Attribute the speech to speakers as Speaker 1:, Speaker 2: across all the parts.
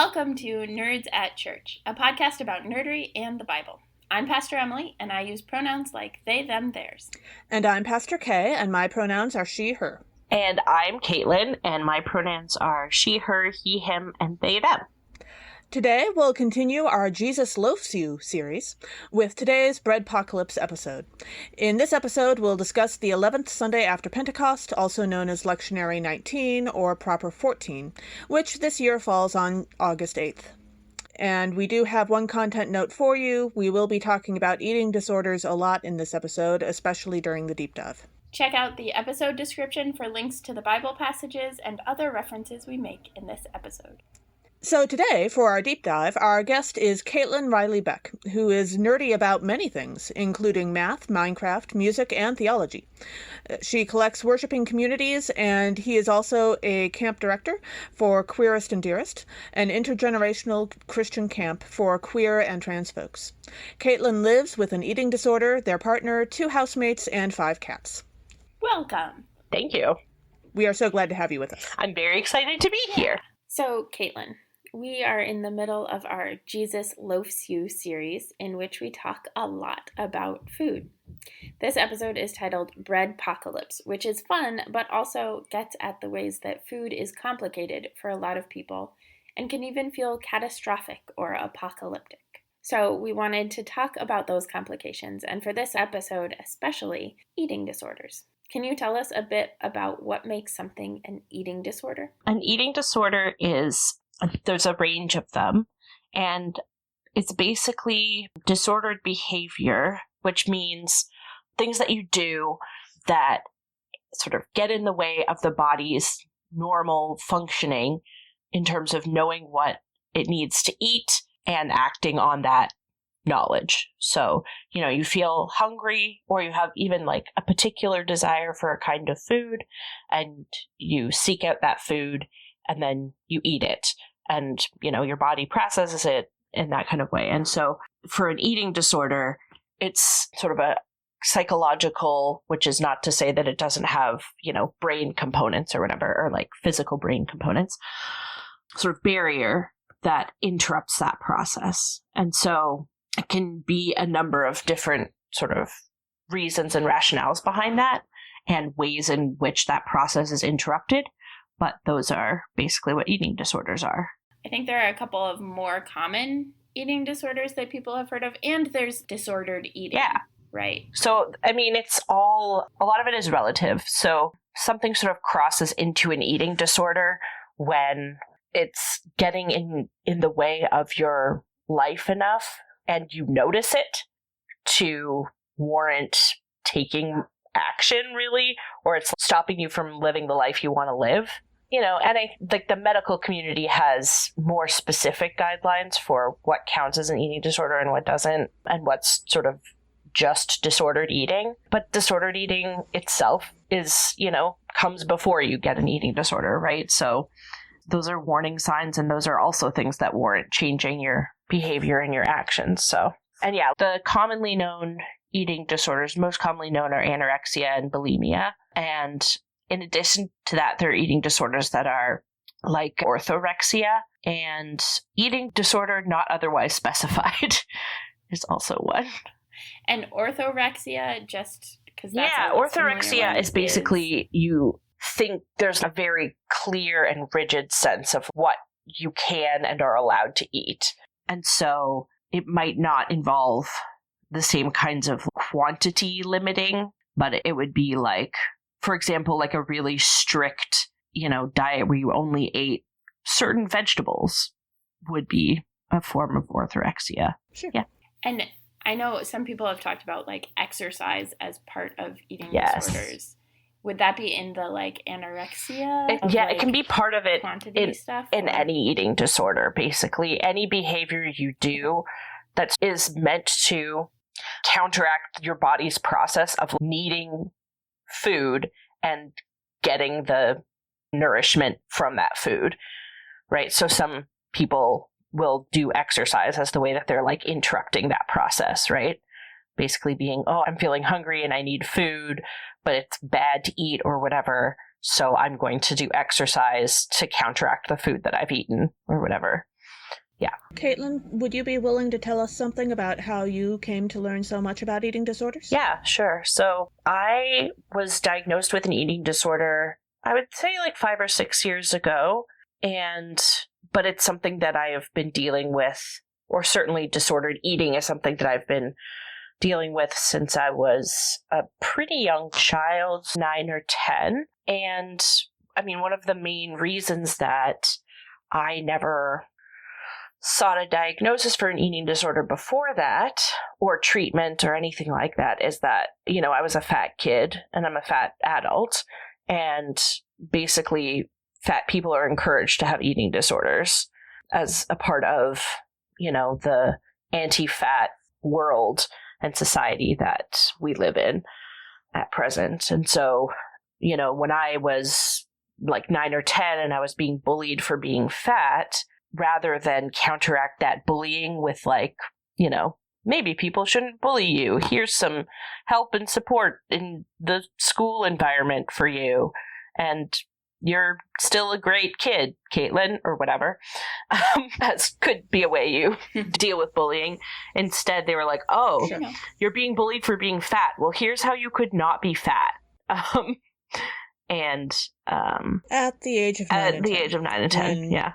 Speaker 1: Welcome to Nerds at Church, a podcast about nerdery and the Bible. I'm Pastor Emily, and I use pronouns like they, them, theirs.
Speaker 2: And I'm Pastor Kay, and my pronouns are she, her.
Speaker 3: And I'm Caitlin, and my pronouns are she, her, he, him, and they, them.
Speaker 2: Today, we'll continue our Jesus Loafs You series with today's Breadpocalypse episode. In this episode, we'll discuss the 11th Sunday after Pentecost, also known as Lectionary 19 or Proper 14, which this year falls on August 8th. And we do have one content note for you. We will be talking about eating disorders a lot in this episode, especially during the deep dive.
Speaker 1: Check out the episode description for links to the Bible passages and other references we make in this episode.
Speaker 2: So today, for our deep dive, our guest is Caitlin Reilley Beck, who is nerdy about many things, including math, Minecraft, music, and theology. She collects worshiping communities, and he is also a camp director for Queerest and Dearest, an intergenerational Christian camp for queer and trans folks. Caitlin lives with an eating disorder, their partner, 2 housemates, and 5 cats.
Speaker 1: Welcome.
Speaker 3: Thank you.
Speaker 2: We are so glad to have you with us.
Speaker 3: I'm very excited to be here.
Speaker 1: So, Caitlin, we are in the middle of our Jesus Loafs You series, in which we talk a lot about food. This episode is titled Breadpocalypse, which is fun, but also gets at the ways that food is complicated for a lot of people and can even feel catastrophic or apocalyptic. So we wanted to talk about those complications, and for this episode especially, eating disorders. Can you tell us a bit about what makes something an eating disorder?
Speaker 3: An eating disorder there's a range of them, and it's basically disordered behavior, which means things that you do that sort of get in the way of the body's normal functioning in terms of knowing what it needs to eat and acting on that knowledge. So, you feel hungry, or you have even like a particular desire for a kind of food, and you seek out that food and then you eat it. And, your body processes it in that kind of way. And so for an eating disorder, it's sort of a psychological, which is not to say that it doesn't have, brain components or whatever, or like physical brain components, sort of barrier that interrupts that process. And so it can be a number of different sort of reasons and rationales behind that and ways in which that process is interrupted. But those are basically what eating disorders are.
Speaker 1: I think there are a couple of more common eating disorders that people have heard of, and there's disordered eating.
Speaker 3: Yeah.
Speaker 1: Right.
Speaker 3: So, a lot of it is relative. So something sort of crosses into an eating disorder when it's getting in the way of your life enough and you notice it to warrant taking action, really, or it's stopping you from living the life you want to live. And I think the medical community has more specific guidelines for what counts as an eating disorder and what doesn't, and what's sort of just disordered eating. But disordered eating itself is, comes before you get an eating disorder, right? So those are warning signs, and those are also things that warrant changing your behavior and your actions. So, and yeah, the commonly known eating disorders, most commonly known, are anorexia and bulimia. And in addition to that, there are eating disorders that are like orthorexia, and eating disorder not otherwise specified is also one.
Speaker 1: And orthorexia, just because that's
Speaker 3: orthorexia is basically you think there's a very clear and rigid sense of what you can and are allowed to eat. And so it might not involve the same kinds of quantity limiting, but it would be like, for example, like a really strict, diet where you only ate certain vegetables would be a form of orthorexia.
Speaker 2: Sure.
Speaker 3: Yeah.
Speaker 1: And I know some people have talked about like exercise as part of eating disorders. Would that be in the like anorexia?
Speaker 3: It can be part of it in any eating disorder, basically. Any behavior you do that is meant to counteract your body's process of needing food and getting the nourishment from that food, right? So some people will do exercise as the way that they're like interrupting that process, right? Basically being, I'm feeling hungry and I need food, but it's bad to eat or whatever. So I'm going to do exercise to counteract the food that I've eaten or whatever. Yeah.
Speaker 2: Caitlin, would you be willing to tell us something about how you came to learn so much about eating disorders?
Speaker 3: Yeah, sure. So I was diagnosed with an eating disorder, I would say like 5 or 6 years ago. But it's something that I have been dealing with, or certainly disordered eating is something that I've been dealing with since I was a pretty young child, 9 or 10. And I mean, one of the main reasons that I never sought a diagnosis for an eating disorder before that, or treatment or anything like that, is that, I was a fat kid and I'm a fat adult. And basically, fat people are encouraged to have eating disorders as a part of, the anti-fat world and society that we live in at present. And so, when I was like 9 or 10 and I was being bullied for being fat, rather than counteract that bullying with like, maybe people shouldn't bully you. Here's some help and support in the school environment for you. And you're still a great kid, Caitlin, or whatever. That could be a way you deal with bullying. Instead, they were like, oh,
Speaker 2: Sure.
Speaker 3: You're being bullied for being fat. Well, here's how you could not be fat.
Speaker 2: At the age of 9 and 10.
Speaker 3: Age of 9 and 10,
Speaker 2: when
Speaker 3: yeah.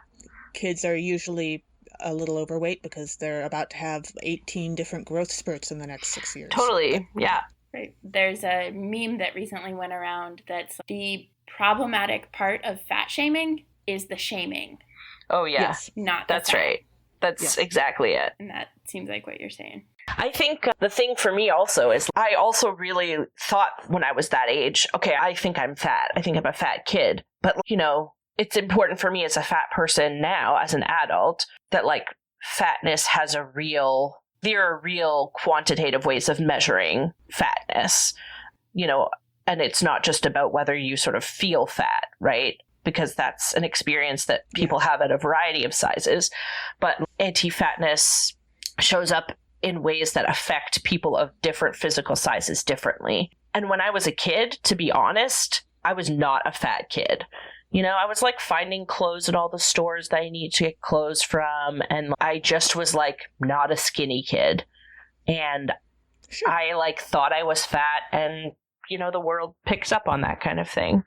Speaker 2: Kids are usually a little overweight because they're about to have 18 different growth spurts in the next 6 years.
Speaker 3: Totally, yeah.
Speaker 1: Right. There's a meme that recently went around that's the problematic part of fat shaming is the shaming.
Speaker 3: Oh, yeah.
Speaker 2: Yes.
Speaker 1: Not the
Speaker 3: That's
Speaker 1: fat.
Speaker 3: right. That's exactly it.
Speaker 1: And that seems like what you're saying.
Speaker 3: I think the thing for me also is I also really thought when I was that age, okay, I think I'm fat. I think I'm a fat kid. But, it's important for me as a fat person now, as an adult, that like fatness has there are real quantitative ways of measuring fatness, and it's not just about whether you sort of feel fat, right? Because that's an experience that people have at a variety of sizes. But anti-fatness shows up in ways that affect people of different physical sizes differently. And when I was a kid, to be honest, I was not a fat kid. I was like finding clothes at all the stores that I need to get clothes from. And I just was like not a skinny kid. And
Speaker 2: Sure.
Speaker 3: I like thought I was fat, and, the world picks up on that kind of thing.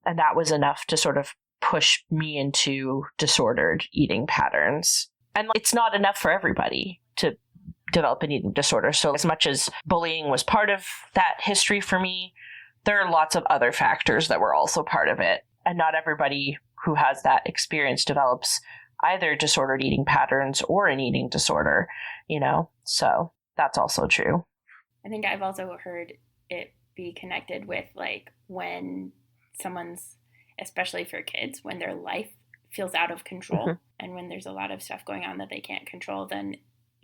Speaker 3: And that was enough to sort of push me into disordered eating patterns. And it's not enough for everybody to develop an eating disorder. So as much as bullying was part of that history for me, there are lots of other factors that were also part of it. And not everybody who has that experience develops either disordered eating patterns or an eating disorder, So that's also true.
Speaker 1: I think I've also heard it be connected with like when someone's, especially for kids, when their life feels out of control and when there's a lot of stuff going on that they can't control, then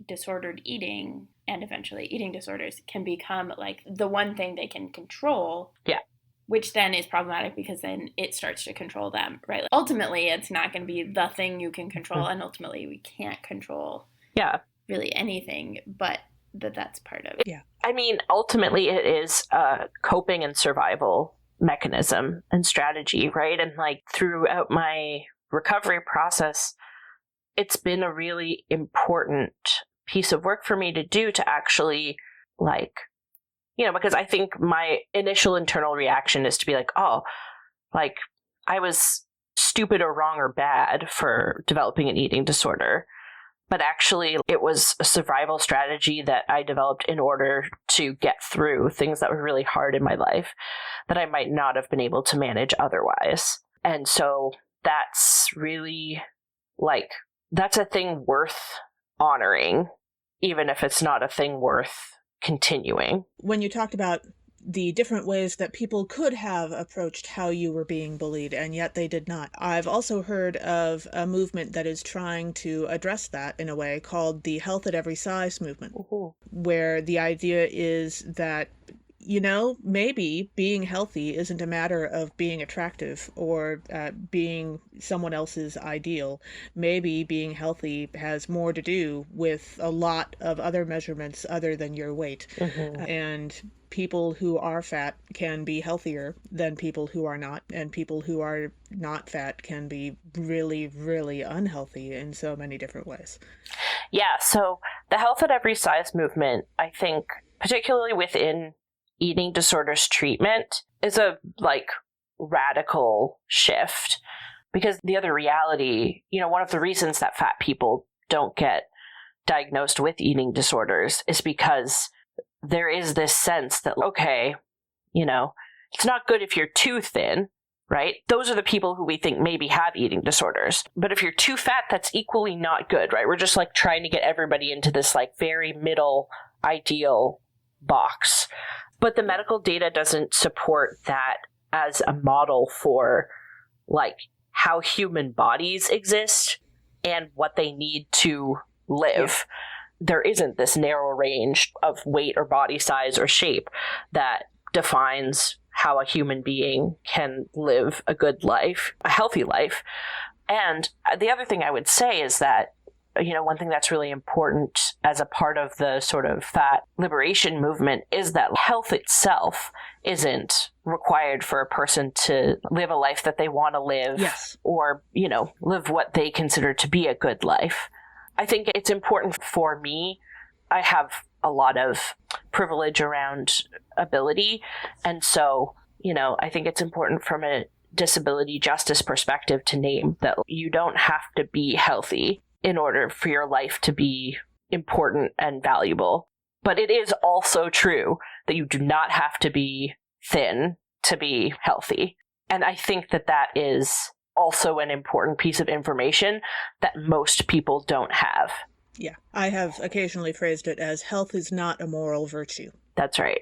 Speaker 1: disordered eating and eventually eating disorders can become like the one thing they can control.
Speaker 3: Yeah.
Speaker 1: Which then is problematic because then it starts to control them, right? Like, ultimately, it's not going to be the thing you can control, and ultimately we can't control really anything, but that's part of it.
Speaker 2: Yeah.
Speaker 3: I mean, ultimately it is a coping and survival mechanism and strategy, right? And like throughout my recovery process, it's been a really important piece of work for me to do to actually like, because I think my initial internal reaction is to be like, oh, like I was stupid or wrong or bad for developing an eating disorder. But actually, it was a survival strategy that I developed in order to get through things that were really hard in my life that I might not have been able to manage otherwise. And so that's really like, that's a thing worth honoring, even if it's not a thing worth continuing.
Speaker 2: When you talked about the different ways that people could have approached how you were being bullied, and yet they did not. I've also heard of a movement that is trying to address that in a way called the Health at Every Size movement, where the idea is that maybe being healthy isn't a matter of being attractive or being someone else's ideal. Maybe being healthy has more to do with a lot of other measurements other than your weight. And people who are fat can be healthier than people who are not, and people who are not fat can be really, really unhealthy in so many different ways.
Speaker 3: Yeah, so the health at every size movement, I think, particularly within eating disorders treatment, is a radical shift, because the other reality, one of the reasons that fat people don't get diagnosed with eating disorders is because there is this sense that, okay, it's not good if you're too thin, right? Those are the people who we think maybe have eating disorders. But if you're too fat, that's equally not good, right? We're just trying to get everybody into this very middle ideal box. But the medical data doesn't support that as a model for how human bodies exist and what they need to live. Yeah. There isn't this narrow range of weight or body size or shape that defines how a human being can live a good life, a healthy life. And the other thing I would say is that, one thing that's really important as a part of the sort of fat liberation movement is that health itself isn't required for a person to live a life that they want to live.
Speaker 2: Yes.
Speaker 3: Or, live what they consider to be a good life. I think it's important for me. I have a lot of privilege around ability. And so, I think it's important from a disability justice perspective to name that you don't have to be healthy in order for your life to be important and valuable. But it is also true that you do not have to be thin to be healthy. And I think that that is also an important piece of information that most people don't have.
Speaker 2: Yeah, I have occasionally phrased it as health is not a moral virtue.
Speaker 3: That's right.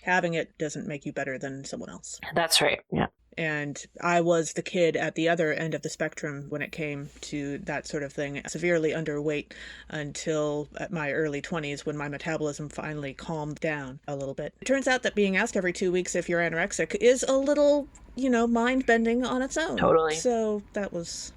Speaker 2: Having it doesn't make you better than someone else.
Speaker 3: That's right, yeah.
Speaker 2: And I was the kid at the other end of the spectrum when it came to that sort of thing, severely underweight until my early 20s when my metabolism finally calmed down a little bit. It turns out that being asked every 2 weeks if you're anorexic is a little, mind-bending on its own.
Speaker 3: Totally.
Speaker 2: So that was...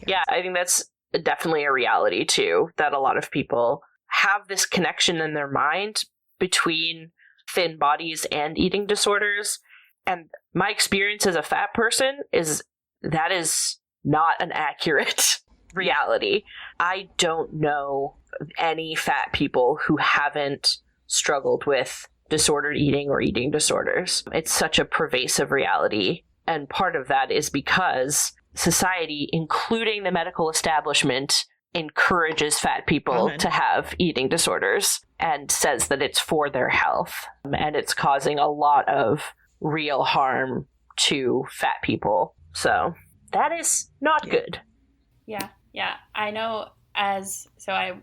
Speaker 3: Yeah, I think that's definitely a reality, too, that a lot of people have this connection in their mind between thin bodies and eating disorders. And my experience as a fat person is that is not an accurate reality. I don't know any fat people who haven't struggled with disordered eating or eating disorders. It's such a pervasive reality. And part of that is because society, including the medical establishment, encourages fat people to have eating disorders and says that it's for their health. And it's causing a lot of real harm to fat people. So that is not good.
Speaker 1: Yeah. I know I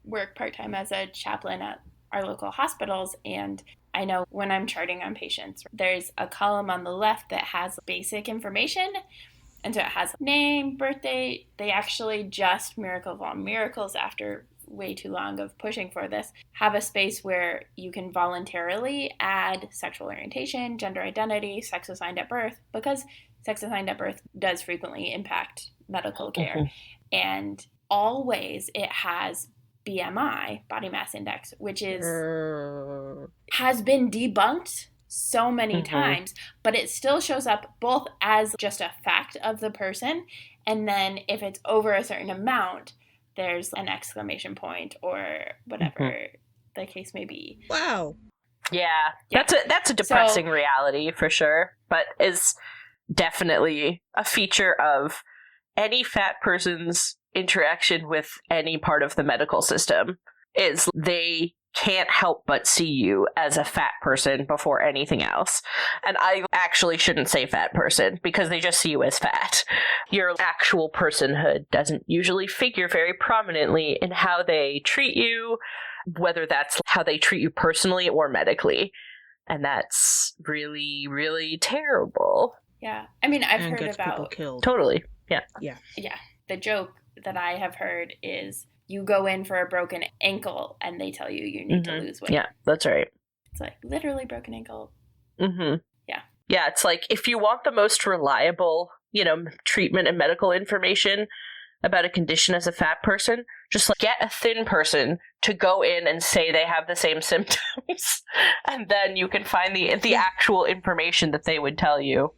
Speaker 1: work part-time as a chaplain at our local hospitals, and I know when I'm charting on patients, there's a column on the left that has basic information. And so it has name, birthday. They actually just, miracle of all miracles, after way too long of pushing for this, have a space where you can voluntarily add sexual orientation, gender identity, sex assigned at birth, because sex assigned at birth does frequently impact medical care. And always it has BMI, body mass index, which has been debunked so many times, but it still shows up both as just a fact of the person, and then if it's over a certain amount, there's an exclamation point or whatever the case may be.
Speaker 2: Wow.
Speaker 3: Yeah. That's a depressing reality for sure, but is definitely a feature of any fat person's interaction with any part of the medical system, is they can't help but see you as a fat person before anything else. And I actually shouldn't say fat person, because they just see you as fat. Your actual personhood doesn't usually figure very prominently in how they treat you, whether that's how they treat you personally or medically. And that's really, really terrible.
Speaker 1: Yeah. I mean, I've heard
Speaker 2: gets
Speaker 1: about
Speaker 2: people killed.
Speaker 3: Totally. Yeah.
Speaker 1: The joke that I have heard is you go in for a broken ankle and they tell you need to lose weight.
Speaker 3: Yeah, that's right.
Speaker 1: It's like literally broken ankle.
Speaker 3: Mm-hmm.
Speaker 1: Yeah.
Speaker 3: Yeah, it's like, if you want the most reliable, treatment and medical information about a condition as a fat person, just like get a thin person to go in and say they have the same symptoms, and then you can find the actual information that they would tell you.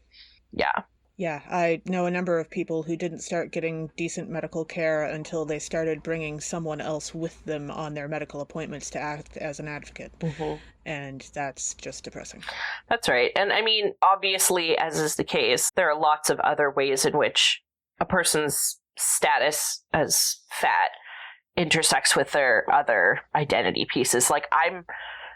Speaker 3: Yeah.
Speaker 2: Yeah, I know a number of people who didn't start getting decent medical care until they started bringing someone else with them on their medical appointments to act as an advocate.
Speaker 3: Mm-hmm.
Speaker 2: And that's just depressing.
Speaker 3: That's right. And I mean, obviously, as is the case, there are lots of other ways in which a person's status as fat intersects with their other identity pieces. Like, I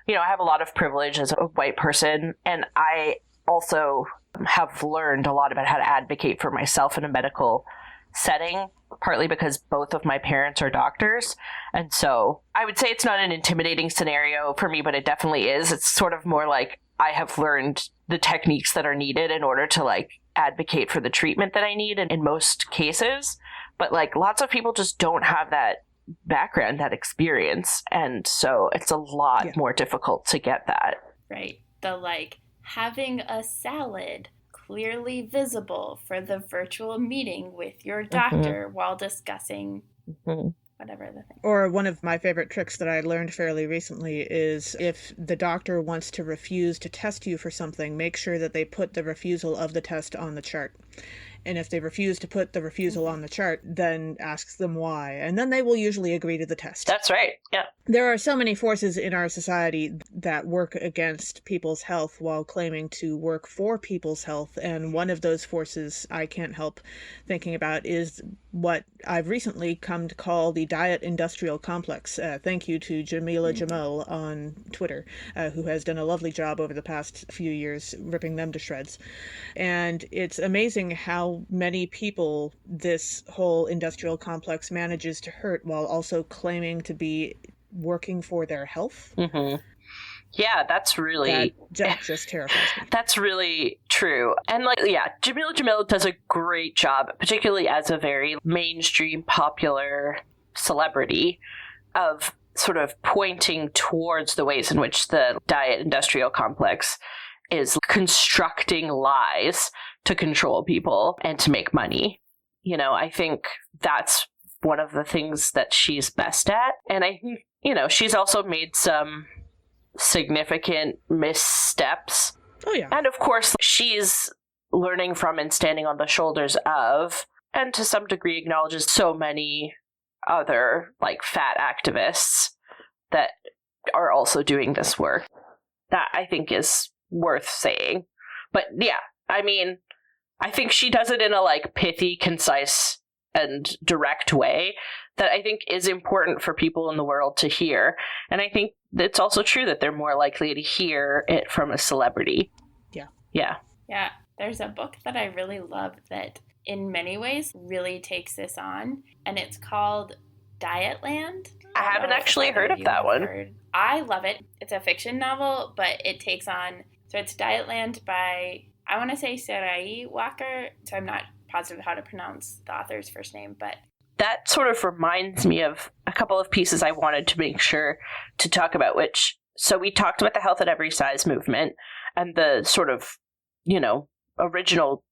Speaker 3: have a lot of privilege as a white person, and I also have learned a lot about how to advocate for myself in a medical setting, partly because both of my parents are doctors. And so I would say it's not an intimidating scenario for me, but it definitely is. It's sort of more like I have learned the techniques that are needed in order to like advocate for the treatment that I need in most cases. But like, lots of people just don't have that background, that experience. And so it's a lot more difficult to get that.
Speaker 1: Right. The like having a salad clearly visible for the virtual meeting with your doctor while discussing whatever the thing.
Speaker 2: Or one of my favorite tricks that I learned fairly recently is if the doctor wants to refuse to test you for something, make sure that they put the refusal of the test on the chart. And if they refuse to put the refusal on the chart, then ask them why. And then they will usually agree to the test.
Speaker 3: That's right. Yeah.
Speaker 2: There are so many forces in our society that work against people's health while claiming to work for people's health. And one of those forces I can't help thinking about is what I've recently come to call the diet industrial complex. Thank you to Jamila Jamal on Twitter, who has done a lovely job over the past few years ripping them to shreds. And it's amazing how many people this whole industrial complex manages to hurt while also claiming to be working for their health.
Speaker 3: Mm-hmm. Yeah, that's really...
Speaker 2: That just terrifies me.
Speaker 3: That's really true. And Jamila Jamil does a great job, particularly as a very mainstream, popular celebrity, of sort of pointing towards the ways in which the diet industrial complex is constructing lies to control people and to make money. I think that's one of the things that she's best at. And I think, she's also made some significant missteps.
Speaker 2: Oh, yeah.
Speaker 3: And of course, she's learning from and standing on the shoulders of, and to some degree acknowledges so many other, fat activists that are also doing this work. That I think is worth saying. But yeah, I mean, I think she does it in a pithy, concise, and direct way that I think is important for people in the world to hear. And I think it's also true that they're more likely to hear it from a celebrity.
Speaker 2: Yeah.
Speaker 3: Yeah.
Speaker 1: Yeah. There's a book that I really love that in many ways really takes this on, and it's called Dietland.
Speaker 3: I haven't actually heard of that one.
Speaker 1: I love it. It's a fiction novel, but it takes on, so it's Dietland by, I want to say Sarai Walker, so I'm not positive how to pronounce the author's first name, but
Speaker 3: that sort of reminds me of a couple of pieces I wanted to make sure to talk about, so we talked about the Health at Every Size movement, and the sort of, original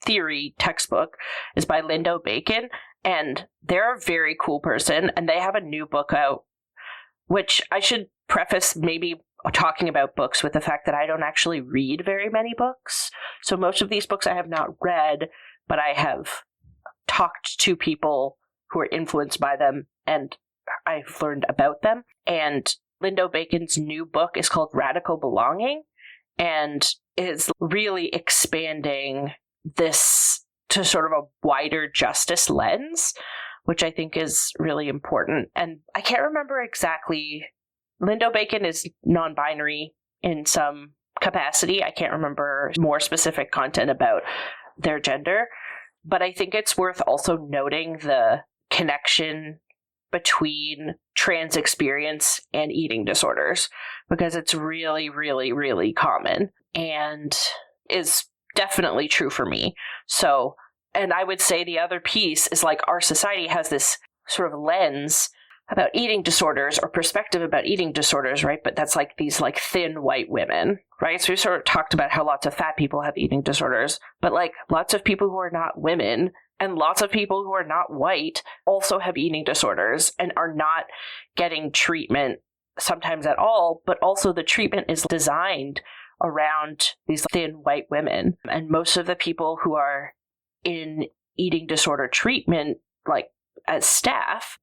Speaker 3: theory textbook is by Lindo Bacon, and they're a very cool person, and they have a new book out, which I should preface maybe talking about books with the fact that I don't actually read very many books. So most of these books I have not read, but I have talked to people who are influenced by them, and I've learned about them. And Lindo Bacon's new book is called Radical Belonging, and is really expanding this to sort of a wider justice lens, which I think is really important. And I can't remember exactly, Lindo Bacon is non-binary in some capacity. I can't remember more specific content about their gender, but I think it's worth also noting the connection between trans experience and eating disorders, because it's really, really, really common and is definitely true for me. So, and I would say the other piece is our society has this sort of lens eating disorders or perspective about eating disorders, right? But that's like these like thin white women, right? So we sort of talked about how lots of fat people have eating disorders, but like lots of people who are not women and lots of people who are not white also have eating disorders and are not getting treatment sometimes at all, but also the treatment is designed around these thin white women. And most of the people who are in eating disorder treatment, like as staff,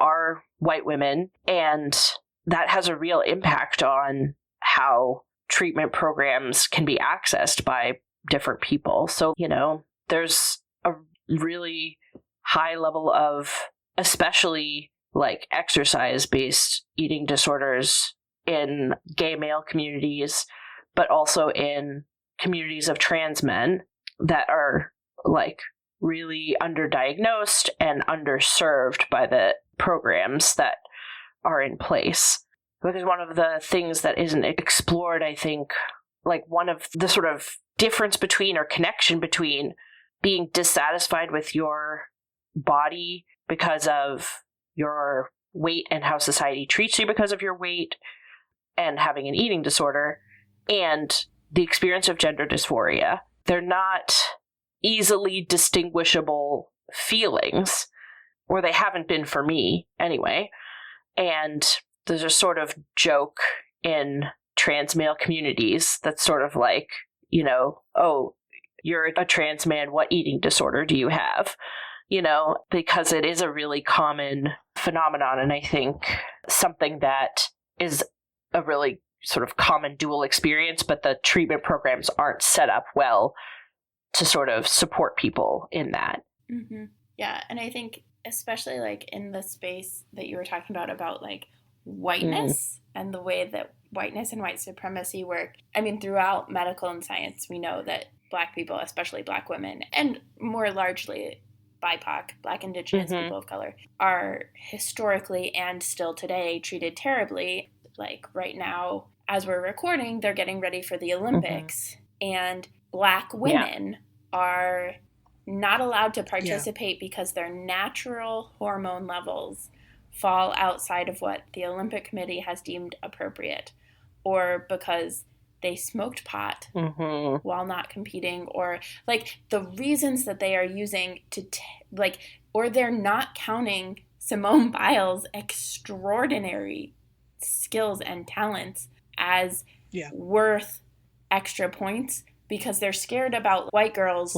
Speaker 3: are white women. And that has a real impact on how treatment programs can be accessed by different people. So, there's a really high level of, especially like exercise-based eating disorders in gay male communities, but also in communities of trans men that are like really underdiagnosed and underserved by the programs that are in place. Because one of the things that isn't explored, I think, like one of the sort of difference between or connection between being dissatisfied with your body because of your weight and how society treats you because of your weight and having an eating disorder and the experience of gender dysphoria. They're not easily distinguishable feelings, or they haven't been for me anyway. And there's a sort of joke in trans male communities that's sort of like, oh, you're a trans man, what eating disorder do you have? Because it is a really common phenomenon, and I think something that is a really sort of common dual experience, but the treatment programs aren't set up well to sort of support people in that.
Speaker 1: Mm-hmm. Yeah, and I think especially like in the space that you were talking about like whiteness and the way that whiteness and white supremacy work. I mean, throughout medical and science, we know that Black people, especially Black women, and more largely BIPOC, Black, Indigenous people of color, are historically and still today treated terribly. Like right now, as we're recording, they're getting ready for the Olympics, and Black women are not allowed to participate because their natural hormone levels fall outside of what the Olympic Committee has deemed appropriate, or because they smoked pot while not competing, or like the reasons that they are using to or they're not counting Simone Biles' extraordinary skills and talents as worth extra points because they're scared about white girls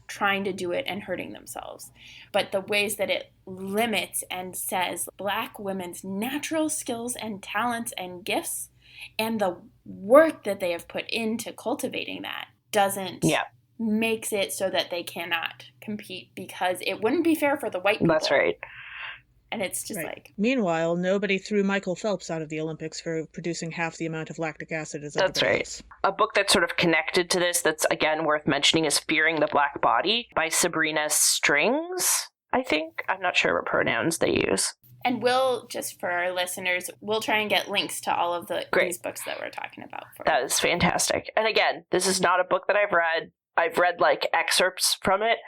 Speaker 1: trying to do it and hurting themselves. But the ways that it limits and says Black women's natural skills and talents and gifts and the work that they have put into cultivating that doesn't makes it so that they cannot compete, because it wouldn't be fair for the white people.
Speaker 3: That's right.
Speaker 1: And it's just like...
Speaker 2: Meanwhile, nobody threw Michael Phelps out of the Olympics for producing half the amount of lactic acid as everybody else.
Speaker 3: A book that's sort of connected to this that's, again, worth mentioning is Fearing the Black Body by Sabrina Strings, I think. I'm not sure what pronouns they use.
Speaker 1: And we'll, just for our listeners, we'll try and get links to all of these books that we're talking about.
Speaker 3: That is fantastic. And again, this is not a book that I've read. I've read, like, excerpts from it,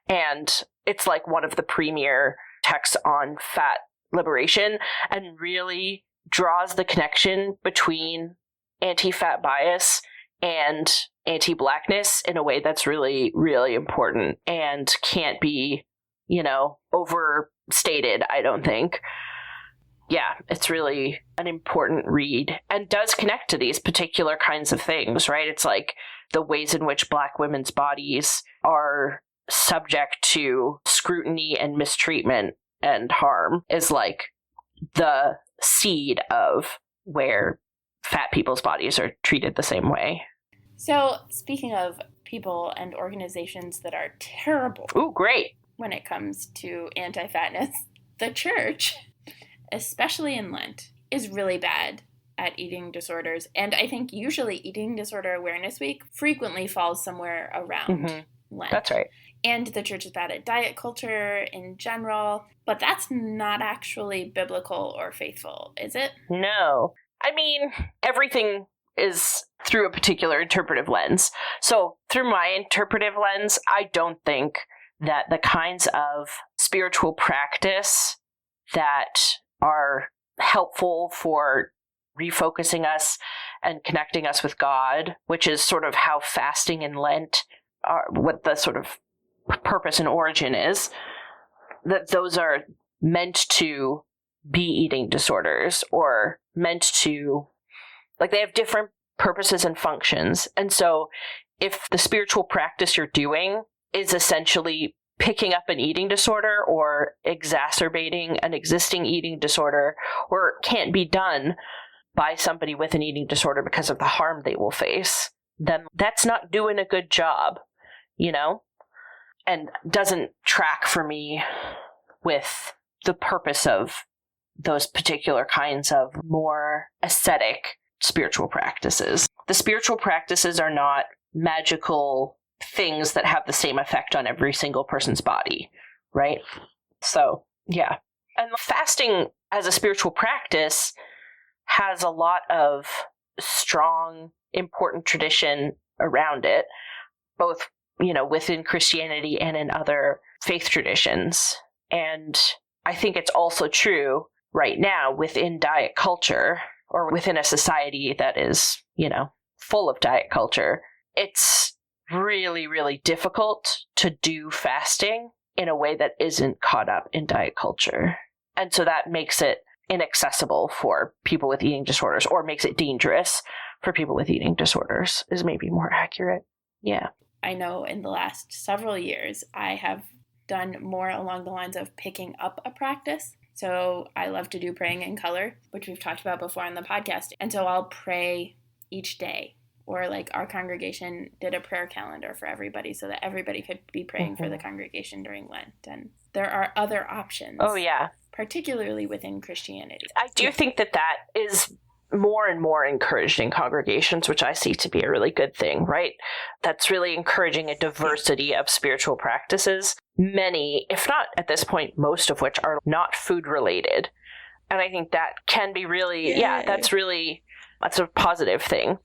Speaker 3: and it's, like, one of the premier texts on fat liberation and really draws the connection between anti-fat bias and anti-Blackness in a way that's really, really important and can't be, overstated, I don't think. Yeah, it's really an important read and does connect to these particular kinds of things, right? It's like the ways in which Black women's bodies are subject to scrutiny and mistreatment and harm is like the seed of where fat people's bodies are treated the same way.
Speaker 1: So, speaking of people and organizations that are terrible.
Speaker 3: Ooh, great.
Speaker 1: When it comes to anti-fatness, the church, especially in Lent, is really bad at eating disorders. And I think usually Eating Disorder Awareness Week frequently falls somewhere around Lent.
Speaker 3: That's right.
Speaker 1: And the church is bad at diet culture in general. But that's not actually biblical or faithful, is it?
Speaker 3: No. I mean, everything is through a particular interpretive lens. So through my interpretive lens, I don't think that the kinds of spiritual practice that are helpful for refocusing us and connecting us with God, which is sort of how fasting and Lent are, what the sort of purpose and origin is, that those are meant to be eating disorders, or meant to, like, they have different purposes and functions. And so if the spiritual practice you're doing is essentially picking up an eating disorder or exacerbating an existing eating disorder, or can't be done by somebody with an eating disorder because of the harm they will face, then that's not doing a good job, you know? And doesn't track for me with the purpose of those particular kinds of more ascetic spiritual practices. The spiritual practices are not magical things that have the same effect on every single person's body, right? So, yeah. And fasting as a spiritual practice has a lot of strong, important tradition around it, both, you know, within Christianity and in other faith traditions. And I think it's also true right now within diet culture, or within a society that is, you know, full of diet culture. It's really, really difficult to do fasting in a way that isn't caught up in diet culture. And so that makes it inaccessible for people with eating disorders, or makes it dangerous for people with eating disorders, is maybe more accurate. Yeah.
Speaker 1: I know in the last several years, I have done more along the lines of picking up a practice. So I love to do praying in color, which we've talked about before on the podcast. And so I'll pray each day, or like our congregation did a prayer calendar for everybody so that everybody could be praying for the congregation during Lent. And there are other options.
Speaker 3: Oh, yeah.
Speaker 1: Particularly within Christianity.
Speaker 3: I do think that that is more and more encouraged in congregations, which I see to be a really good thing, right? That's really encouraging a diversity of spiritual practices, many, if not at this point, most of which are not food related. And I think that can be really, that's a positive thing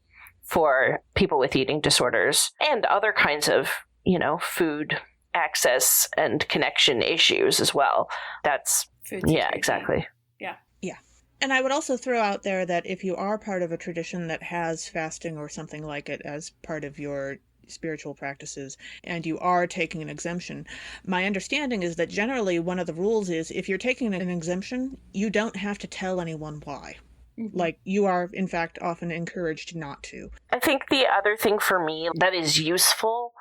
Speaker 3: for people with eating disorders and other kinds of, you know, food access and connection issues as well. That's,
Speaker 1: food
Speaker 3: yeah, exactly.
Speaker 1: Yeah.
Speaker 2: Yeah. And I would also throw out there that if you are part of a tradition that has fasting or something like it as part of your spiritual practices, and you are taking an exemption, my understanding is that generally one of the rules is if you're taking an exemption, you don't have to tell anyone why. Mm-hmm. Like, you are, in fact, often encouraged not to.
Speaker 3: I think the other thing for me that is useful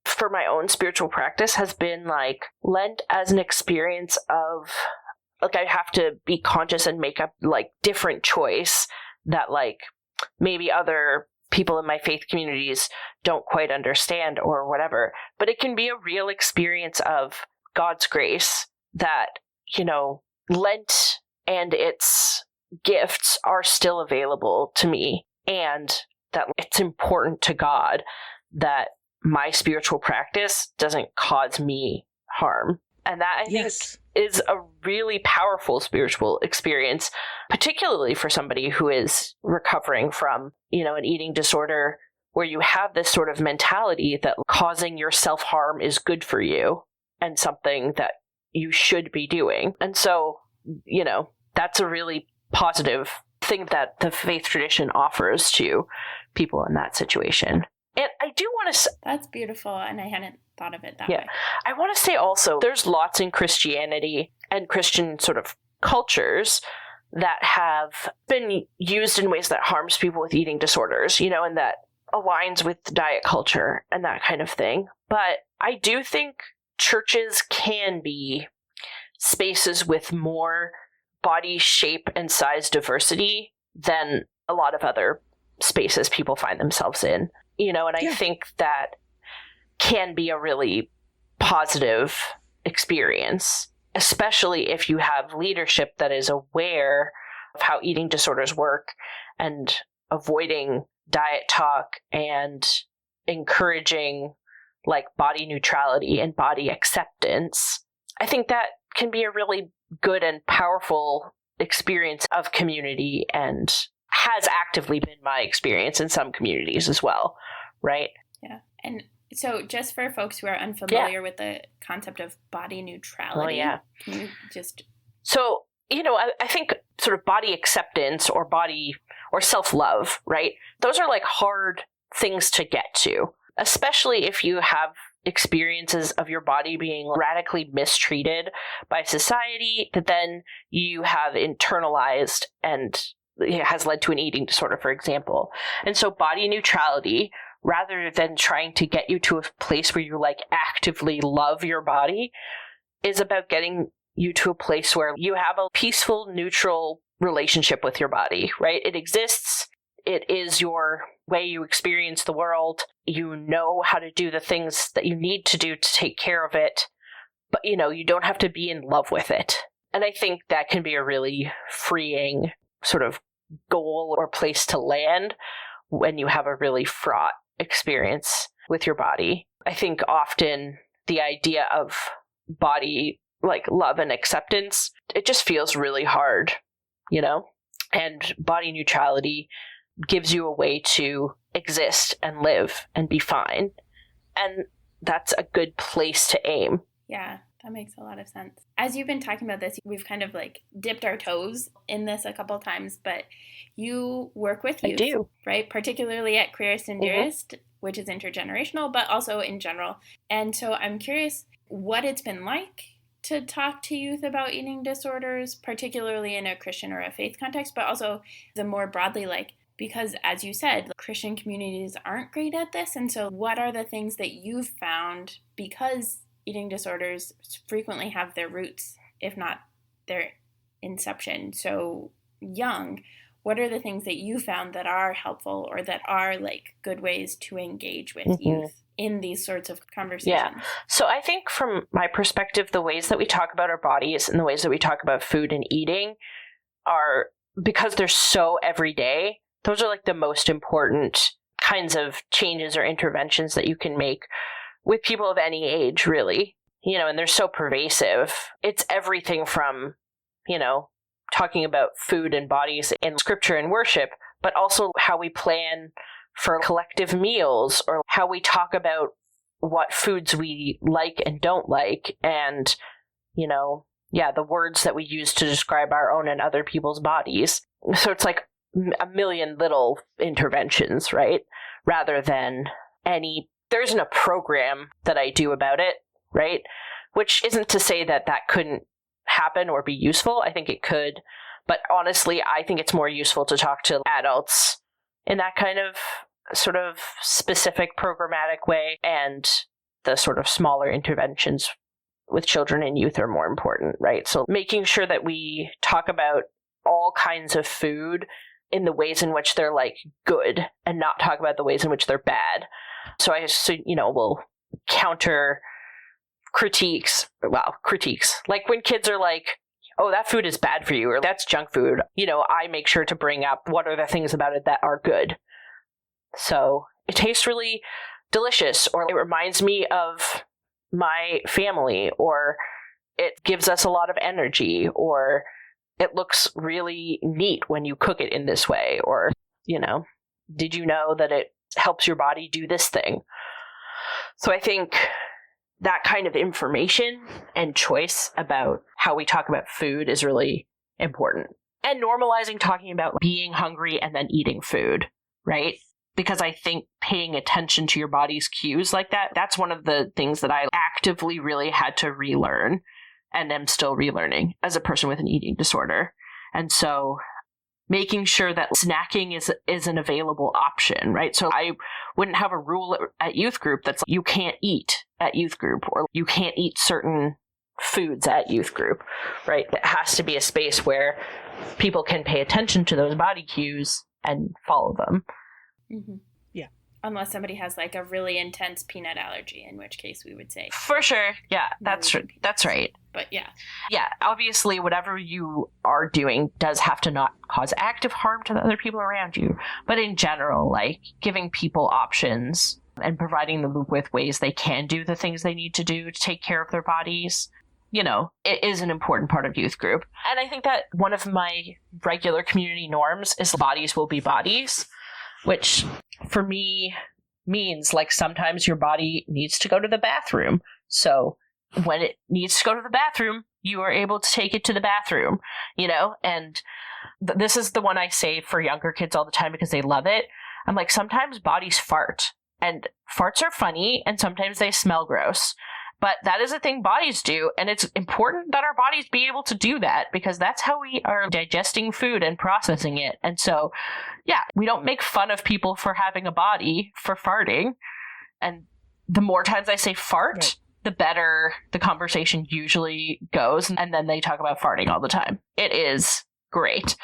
Speaker 3: for my own spiritual practice has been, like, Lent as an experience of, like, I have to be conscious and make a, like, different choice that, like, maybe other people in my faith communities don't quite understand or whatever. But it can be a real experience of God's grace that, you know, Lent and its gifts are still available to me, and that it's important to God that my spiritual practice doesn't cause me harm. And that, I think, is a really powerful spiritual experience, particularly for somebody who is recovering from, you know, an eating disorder, where you have this sort of mentality that causing yourself harm is good for you and something that you should be doing. And so, you know, that's a really positive thing that the faith tradition offers to people in that situation. And I do want to...
Speaker 1: That's beautiful, and I hadn't thought of it that way.
Speaker 3: I want to say also, there's lots in Christianity and Christian sort of cultures that have been used in ways that harms people with eating disorders, you know, and that aligns with diet culture and that kind of thing. But I do think churches can be spaces with more body shape and size diversity than a lot of other spaces people find themselves in, you know, and I think that can be a really positive experience, especially if you have leadership that is aware of how eating disorders work and avoiding diet talk and encouraging, like, body neutrality and body acceptance. I think that can be a really good and powerful experience of community, and has actively been my experience in some communities as well, right?
Speaker 1: Yeah. And so just for folks who are unfamiliar with the concept of body neutrality, can you just...
Speaker 3: So I think sort of body acceptance or self-love, right? Those are like hard things to get to, especially if you have experiences of your body being radically mistreated by society that then you have internalized and it has led to an eating disorder, for example. And so body neutrality, rather than trying to get you to a place where you like actively love your body, is about getting you to a place where you have a peaceful, neutral relationship with your body, right? It exists. It is your way you experience the world. You know how to do the things that you need to do to take care of it, but you don't have to be in love with it. And I think that can be a really freeing sort of goal or place to land when you have a really fraught experience with your body. I think often the idea of body like love and acceptance, it just feels really hard, and body neutrality gives you a way to exist and live and be fine. And that's a good place to aim.
Speaker 1: Yeah, that makes a lot of sense. As you've been talking about this, we've kind of like dipped our toes in this a couple of times, but you work with youth,
Speaker 3: I do.
Speaker 1: Right? Particularly at Queerest and Dearest, which is intergenerational, but also in general. And so I'm curious what it's been like to talk to youth about eating disorders, particularly in a Christian or a faith context, but also the more broadly, like, because as you said, Christian communities aren't great at this. And so what are the things that you've found, because eating disorders frequently have their roots, if not their inception, so young, what are the things that you found that are helpful or that are like good ways to engage with youth in these sorts of conversations?
Speaker 3: Yeah. So I think from my perspective, the ways that we talk about our bodies and the ways that we talk about food and eating are, because they're so everyday, those are like the most important kinds of changes or interventions that you can make with people of any age, really, and they're so pervasive. It's everything from, talking about food and bodies in scripture and worship, but also how we plan for collective meals or how we talk about what foods we like and don't like. And, the words that we use to describe our own and other people's bodies. So it's like a million little interventions, right? Rather than there isn't a program that I do about it, right? Which isn't to say that that couldn't happen or be useful. I think it could. But honestly, I think it's more useful to talk to adults in that kind of sort of specific programmatic way. And the sort of smaller interventions with children and youth are more important, right? So making sure that we talk about all kinds of food in the ways in which they're like good and not talk about the ways in which they're bad. So we'll counter critiques. Like when kids are like, oh, that food is bad for you, or that's junk food. I make sure to bring up what are the things about it that are good. So it tastes really delicious, or it reminds me of my family, or it gives us a lot of energy, or it looks really neat when you cook it in this way, or, did you know that it helps your body do this thing? So I think that kind of information and choice about how we talk about food is really important. And normalizing talking about being hungry and then eating food, right? Because I think paying attention to your body's cues like that, that's one of the things that I actively really had to relearn and am still relearning as a person with an eating disorder. And so making sure that snacking is an available option, right? So I wouldn't have a rule at youth group that's like, you can't eat at youth group, or you can't eat certain foods at youth group, right? It has to be a space where people can pay attention to those body cues and follow them.
Speaker 1: Mm-hmm.
Speaker 2: Yeah.
Speaker 1: Unless somebody has like a really intense peanut allergy, in which case we would say.
Speaker 3: For sure. Yeah, that's right.
Speaker 1: But yeah.
Speaker 3: Yeah, obviously whatever you are doing does have to not cause active harm to the other people around you. But in general, like giving people options and providing them with ways they can do the things they need to do to take care of their bodies, it is an important part of youth group. And I think that one of my regular community norms is bodies will be bodies, which for me means like sometimes your body needs to go to the bathroom. So when it needs to go to the bathroom, you are able to take it to the bathroom, and this is the one I say for younger kids all the time because they love it. I'm like, sometimes bodies fart, and farts are funny, and sometimes they smell gross. But that is a thing bodies do, and it's important that our bodies be able to do that because that's how we are digesting food and processing it. And so, yeah, we don't make fun of people for having a body, for farting. And the more times I say fart, right, the better the conversation usually goes. And then they talk about farting all the time. It is great.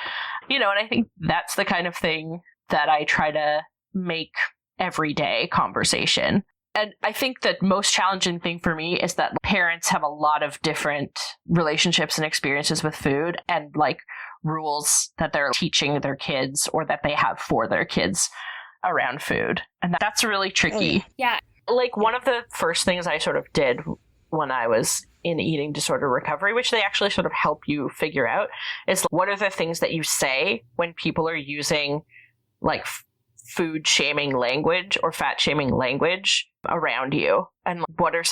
Speaker 3: And I think that's the kind of thing that I try to make everyday conversation. And I think the most challenging thing for me is that parents have a lot of different relationships and experiences with food and like rules that they're teaching their kids or that they have for their kids around food. And that's really tricky.
Speaker 1: Oh, yeah.
Speaker 3: Like one of the first things I sort of did when I was in eating disorder recovery, which they actually sort of help you figure out, is what are the things that you say when people are using like food shaming language or fat shaming language around you, and what are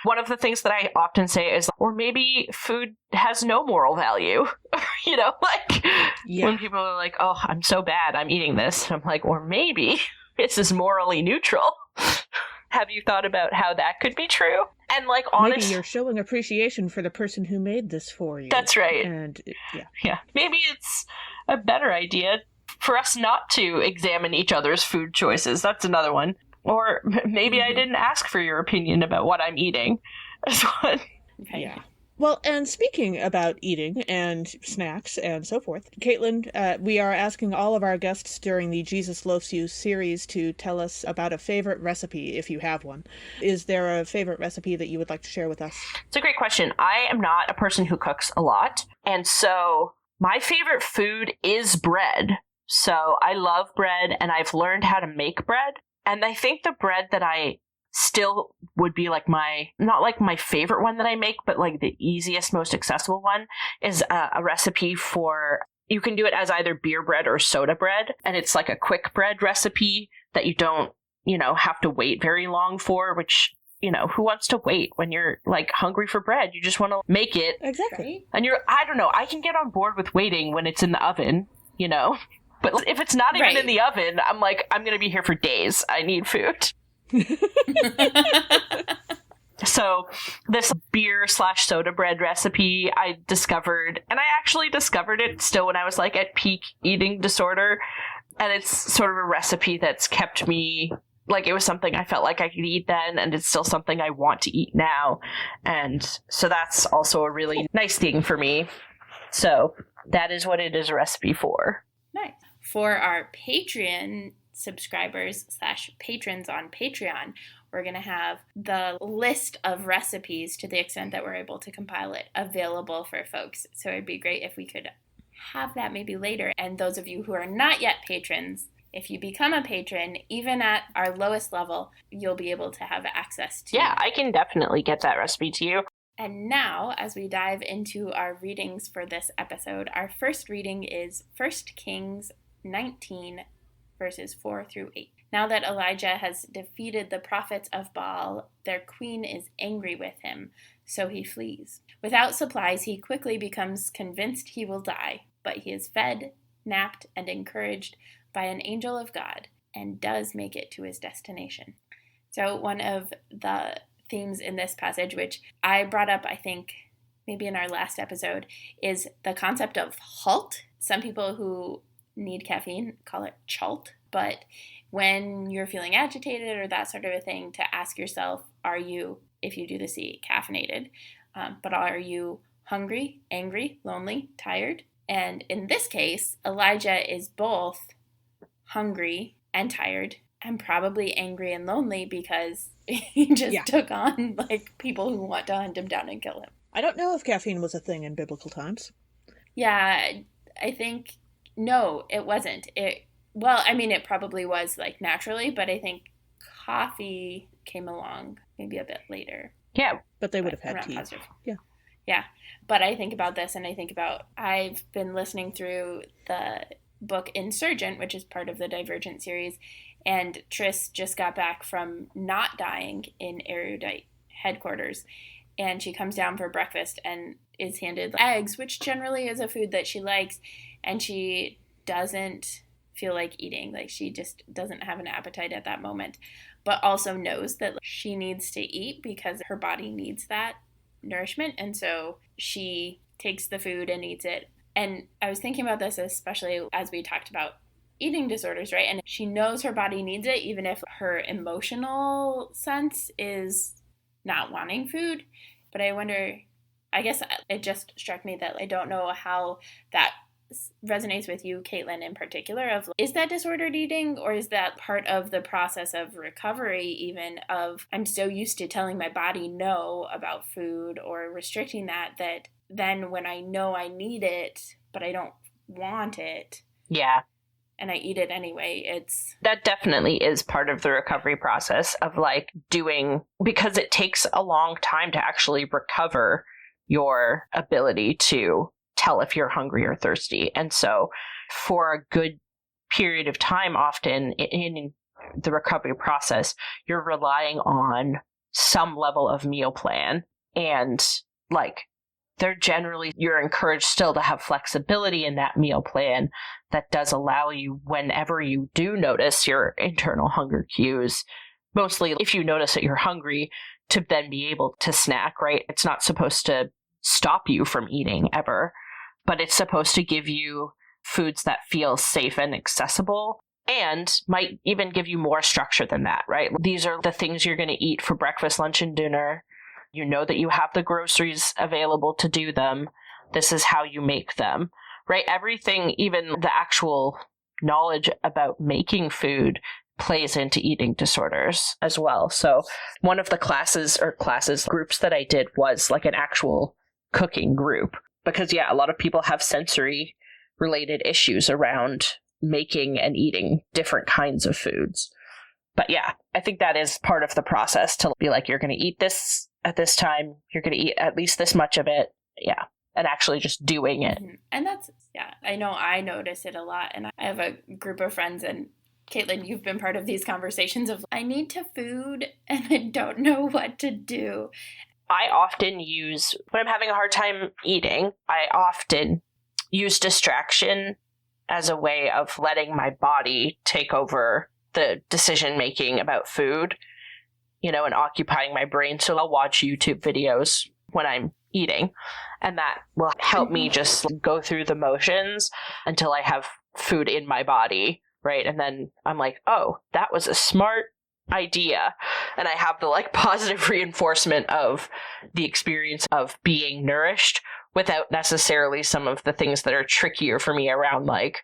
Speaker 3: one of the things that I often say is, or maybe food has no moral value. When people are like, oh, I'm so bad, I'm eating this, I'm like, or maybe this is morally neutral. Have you thought about how that could be true? And like, honestly,
Speaker 2: maybe you're showing appreciation for the person who made this for you.
Speaker 3: That's right.
Speaker 2: And
Speaker 3: yeah, maybe it's a better idea for us not to examine each other's food choices. That's another one. Or maybe I didn't ask for your opinion about what I'm eating.
Speaker 1: Okay.
Speaker 2: Yeah. Well, and speaking about eating and snacks and so forth, Caitlin, we are asking all of our guests during the Jesus Loafs You series to tell us about a favorite recipe, if you have one. Is there a favorite recipe that you would like to share with us?
Speaker 3: It's a great question. I am not a person who cooks a lot, and so my favorite food is bread. So I love bread, and I've learned how to make bread. And I think the bread that I still would be like not like my favorite one that I make, but like the easiest, most accessible one is a recipe for, you can do it as either beer bread or soda bread. And it's like a quick bread recipe that you don't, have to wait very long for, which, who wants to wait when you're like hungry for bread? You just want to make it.
Speaker 2: Exactly.
Speaker 3: And I don't know, I can get on board with waiting when it's in the oven, But if it's not even in the oven, I'm like, I'm going to be here for days. I need food. So this beer/soda bread recipe I discovered, and I actually discovered it still when I was like at peak eating disorder. And it's sort of a recipe that's kept me, like it was something I felt like I could eat then, and it's still something I want to eat now. And so that's also a really nice thing for me. So that is what it is a recipe for.
Speaker 1: Nice. For our Patreon subscribers/patrons on Patreon, we're going to have the list of recipes, to the extent that we're able to compile it, available for folks. So it'd be great if we could have that maybe later. And those of you who are not yet patrons, if you become a patron, even at our lowest level, you'll be able to have access to.
Speaker 3: Yeah, I can definitely get that recipe to you.
Speaker 1: And now, as we dive into our readings for this episode, our first reading is 1 Kings 19, verses 4 through 8. Now that Elijah has defeated the prophets of Baal, their queen is angry with him, so he flees. Without supplies, he quickly becomes convinced he will die, but he is fed, napped, and encouraged by an angel of God, and does make it to his destination. So one of the themes in this passage, which I brought up, I think, maybe in our last episode, is the concept of halt. Some people who need caffeine call it chalt, but when you're feeling agitated or that sort of a thing, to ask yourself, are you, if you do the C, caffeinated, but are you hungry, angry, lonely, tired? And in this case, Elijah is both hungry and tired, and probably angry and lonely because he just took on like people who want to hunt him down and kill him.
Speaker 2: I don't know if caffeine was a thing in biblical times.
Speaker 1: Yeah, I think no, it wasn't. It probably was like naturally, but I think coffee came along maybe a bit later.
Speaker 3: Yeah,
Speaker 2: but they would have had tea.
Speaker 1: Positive.
Speaker 2: Yeah.
Speaker 1: Yeah. But I think about this, and I think about, I've been listening through the book Insurgent, which is part of the Divergent series, and Tris just got back from not dying in Erudite headquarters. and she comes down for breakfast and is handed eggs, which generally is a food that she likes, and she doesn't feel like eating. Like, she just doesn't have an appetite at that moment, but also knows that she needs to eat because her body needs that nourishment. And so she takes the food and eats it. And I was thinking about this, especially as we talked about eating disorders, right? And she knows her body needs it, even if her emotional sense is not wanting food. But I wonder, I guess it just struck me that I don't know how that resonates with you, Caitlin, in particular, of is that disordered eating, or is that part of the process of recovery, even of I'm so used to telling my body no about food or restricting that then when I know I need it, but I don't want it.
Speaker 3: Yeah.
Speaker 1: And I eat it anyway.
Speaker 3: That definitely is part of the recovery process of like doing, because it takes a long time to actually recover your ability to tell if you're hungry or thirsty. And so for a good period of time, often in the recovery process, you're relying on some level of meal plan. And like, you're encouraged still to have flexibility in that meal plan that does allow you, whenever you do notice your internal hunger cues, mostly if you notice that you're hungry, to then be able to snack, right? It's not supposed to stop you from eating ever, but it's supposed to give you foods that feel safe and accessible, and might even give you more structure than that, right? These are the things you're going to eat for breakfast, lunch, and dinner. You know that you have the groceries available to do them. This is how you make them, right? Everything, even the actual knowledge about making food, plays into eating disorders as well. So one of the groups that I did was like an actual cooking group, because yeah, a lot of people have sensory related issues around making and eating different kinds of foods. But yeah, I think that is part of the process, to be like, you're going to eat this at this time, you're going to eat at least this much of it. Yeah. And actually just doing it.
Speaker 1: Mm-hmm. And that's, yeah, I know I notice it a lot. And I have a group of friends, and Caitlin, you've been part of these conversations of, I need to food and I don't know what to do.
Speaker 3: I often use, when I'm having a hard time eating, I often use distraction as a way of letting my body take over the decision making about food, and occupying my brain. So I'll watch YouTube videos when I'm eating, and that will help me just go through the motions until I have food in my body, right? And then I'm like, oh, that was a smart idea. And I have the like positive reinforcement of the experience of being nourished without necessarily some of the things that are trickier for me around like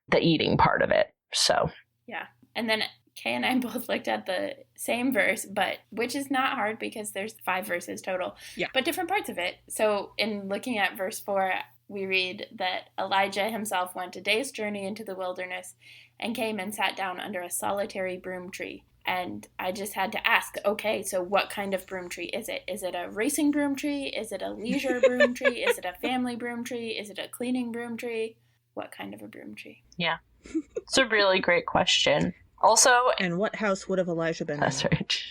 Speaker 3: the eating part of it. So
Speaker 1: yeah. And then Kay and I both looked at the same verse, but which is not hard because there's 5 verses total, but different parts of it. So in looking at verse 4, we read that Elijah himself went a day's journey into the wilderness and came and sat down under a solitary broom tree. And I just had to ask, okay, so what kind of broom tree is it? Is it a racing broom tree? Is it a leisure broom tree? Is it a family broom tree? Is it a cleaning broom tree? What kind of a broom tree?
Speaker 3: Yeah. It's a really great question. Also,
Speaker 2: and what house would have Elijah been in?
Speaker 3: That's right.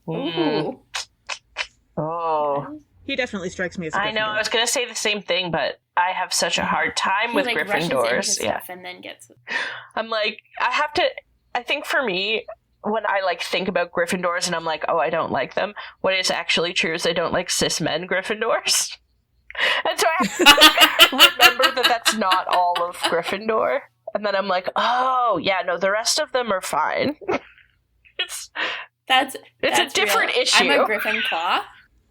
Speaker 1: Ooh.
Speaker 3: Oh.
Speaker 2: He definitely strikes me as a Gryffindor.
Speaker 3: I know, I was going to say the same thing, but I have such a hard time with Gryffindors.
Speaker 1: Stuff and then gets...
Speaker 3: I'm like, I think for me, when I like think about Gryffindors and I'm like, oh, I don't like them, what is actually true is I don't like cis men Gryffindors. And so I remember that that's not all of Gryffindor. And then I'm like, oh, yeah, no, the rest of them are fine. It's a different issue.
Speaker 1: I'm a Gryffindor.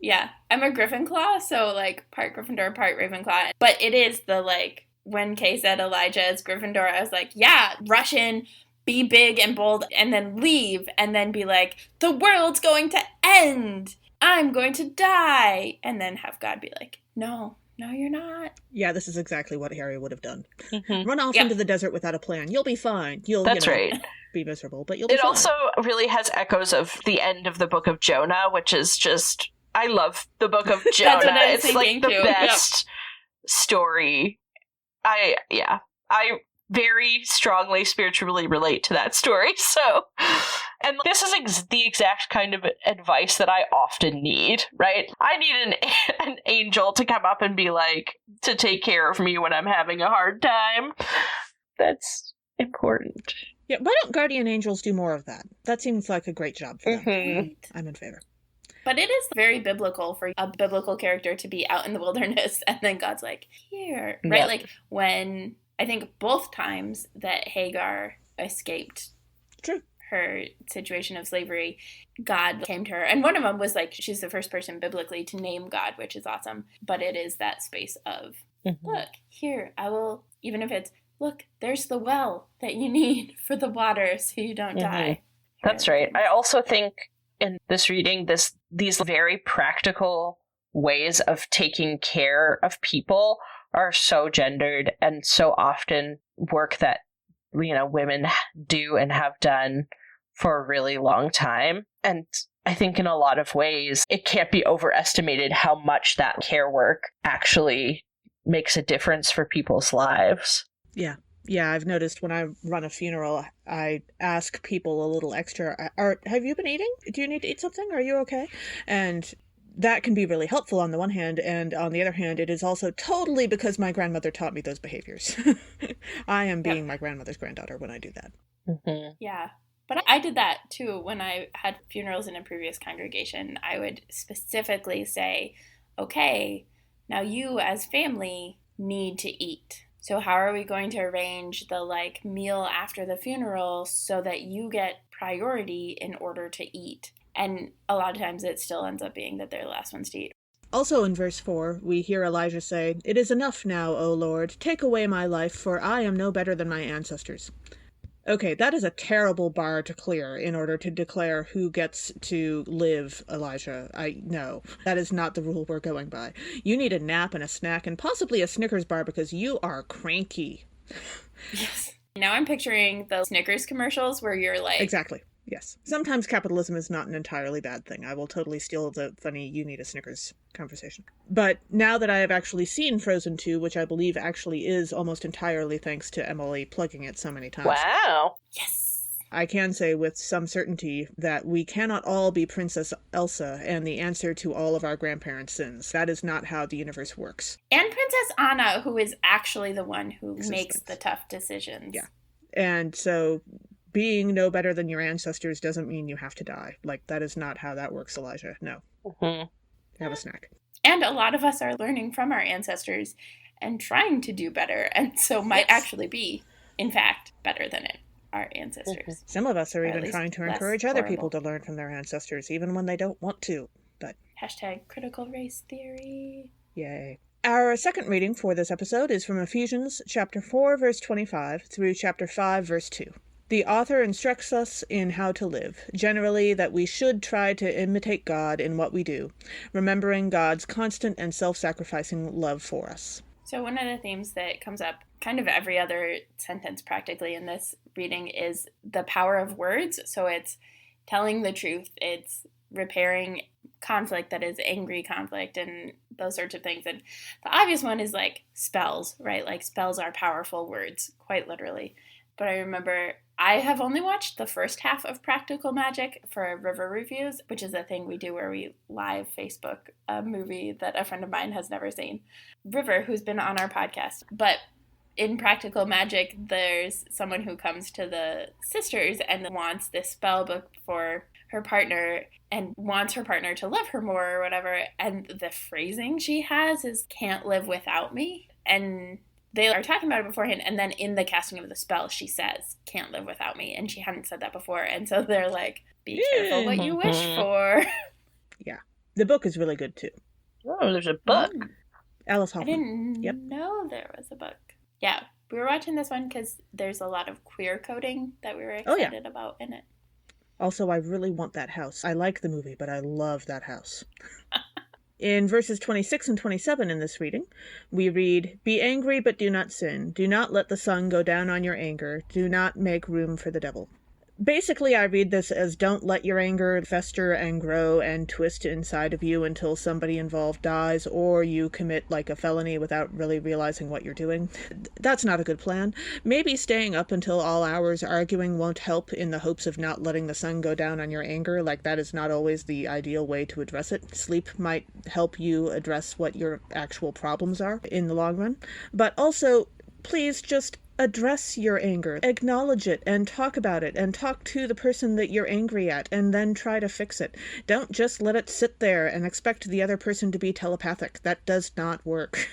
Speaker 1: Yeah, I'm a Gryffindor, so like part Gryffindor, part Ravenclaw. But it is the like, when Kay said Elijah is Gryffindor, I was like, yeah, rush in, be big and bold, and then leave, and then be like, the world's going to end. I'm going to die. And then have God be like, no, you're not.
Speaker 2: Yeah, this is exactly what Harry would have done. Mm-hmm. Run off into the desert without a plan. You'll be fine.
Speaker 3: That's right.
Speaker 2: Be miserable, but you'll be fine.
Speaker 3: It also really has echoes of the end of the book of Jonah, which is just, I love the book of Jonah. It's like the best story. I very strongly spiritually relate to that story. So, and this is the exact kind of advice that I often need, right? I need an angel to come up and be like, to take care of me when I'm having a hard time. That's important.
Speaker 2: Yeah, why don't guardian angels do more of that? That seems like a great job for them.
Speaker 1: Right.
Speaker 2: I'm in favor.
Speaker 1: But it is very biblical for a biblical character to be out in the wilderness and then God's like, here, right?
Speaker 3: Yep.
Speaker 1: Like when, I think both times that Hagar escaped
Speaker 2: True.
Speaker 1: her situation of slavery, God came to her. And one of them was like, she's the first person biblically to name God, which is awesome. But it is that space of, look, here, I will, even if it's, look, there's the well that you need for the water so you don't die.
Speaker 3: That's right. I also think in this reading, these very practical ways of taking care of people are so gendered and so often work that, you know, women do and have done for a really long time. And I think in a lot of ways, it can't be overestimated how much that care work actually makes a difference for people's lives.
Speaker 2: Yeah. Yeah, I've noticed when I run a funeral, I ask people a little extra, have you been eating? Do you need to eat something? Are you okay? And that can be really helpful on the one hand, and on the other hand, it is also totally because my grandmother taught me those behaviors. I am being my grandmother's granddaughter when I do that.
Speaker 3: Mm-hmm.
Speaker 1: Yeah. But I did that too when I had funerals in a previous congregation. I would specifically say, okay, now you as family need to eat. So how are we going to arrange the meal after the funeral so that you get priority in order to eat? And a lot of times it still ends up being that they're the last ones to eat.
Speaker 2: Also in verse 4, we hear Elijah say, "It is enough now, O Lord, take away my life, for I am no better than my ancestors." Okay, that is a terrible bar to clear in order to declare who gets to live, Elijah. No, that is not the rule we're going by. You need a nap and a snack and possibly a Snickers bar because you are cranky.
Speaker 1: Yes. Now I'm picturing the Snickers commercials where you're like...
Speaker 2: Exactly. Yes. Sometimes capitalism is not an entirely bad thing. I will totally steal the funny "you need a Snickers" conversation. But now that I have actually seen Frozen 2, which I believe actually is almost entirely thanks to Emily plugging it so many times.
Speaker 3: Wow.
Speaker 1: Yes.
Speaker 2: I can say with some certainty that we cannot all be Princess Elsa and the answer to all of our grandparents' sins. That is not how the universe works.
Speaker 1: And Princess Anna, who is actually the one who makes the tough decisions.
Speaker 2: Yeah. And so... being no better than your ancestors doesn't mean you have to die. That is not how that works, Elijah. No.
Speaker 3: Mm-hmm.
Speaker 2: Have a snack.
Speaker 1: And a lot of us are learning from our ancestors and trying to do better, and so might actually be, in fact, better than our ancestors.
Speaker 2: Some of us are even trying to encourage other people to learn from their ancestors, even when they don't want to. But
Speaker 1: # critical race theory.
Speaker 2: Yay. Our second reading for this episode is from Ephesians chapter 4, verse 25 through chapter 5, verse 2. The author instructs us in how to live, generally that we should try to imitate God in what we do, remembering God's constant and self-sacrificing love for us.
Speaker 1: So one of the themes that comes up kind of every other sentence practically in this reading is the power of words. So it's telling the truth, it's repairing conflict that is angry conflict and those sorts of things. And the obvious one is spells, right? Spells are powerful words, quite literally. But I remember I have only watched the first half of Practical Magic for River Reviews, which is a thing we do where we live Facebook a movie that a friend of mine has never seen. River, who's been on our podcast. But in Practical Magic, there's someone who comes to the sisters and wants this spell book for her partner and wants her partner to love her more or whatever. And the phrasing she has is, "can't live without me." And they are talking about it beforehand, and then in the casting of the spell, she says, "can't live without me," and she hadn't said that before, and so they're like, be careful what you wish for.
Speaker 2: Yeah. The book is really good, too.
Speaker 3: Oh, there's a book.
Speaker 2: Alice Hoffman.
Speaker 1: I didn't know there was a book. Yeah, we were watching this one because there's a lot of queer coding that we were excited about in it.
Speaker 2: Also, I really want that house. I like the movie, but I love that house. In verses 26 and 27 in this reading, we read, "Be angry, but do not sin. Do not let the sun go down on your anger. Do not make room for the devil." Basically, I read this as don't let your anger fester and grow and twist inside of you until somebody involved dies or you commit like a felony without really realizing what you're doing. That's not a good plan. Maybe staying up until all hours arguing won't help in the hopes of not letting the sun go down on your anger. Like, that is not always the ideal way to address it. Sleep might help you address what your actual problems are in the long run. But also, please just address your anger, acknowledge it, and talk about it, and talk to the person that you're angry at, and then try to fix it. Don't just let it sit there and expect the other person to be telepathic. That does not work.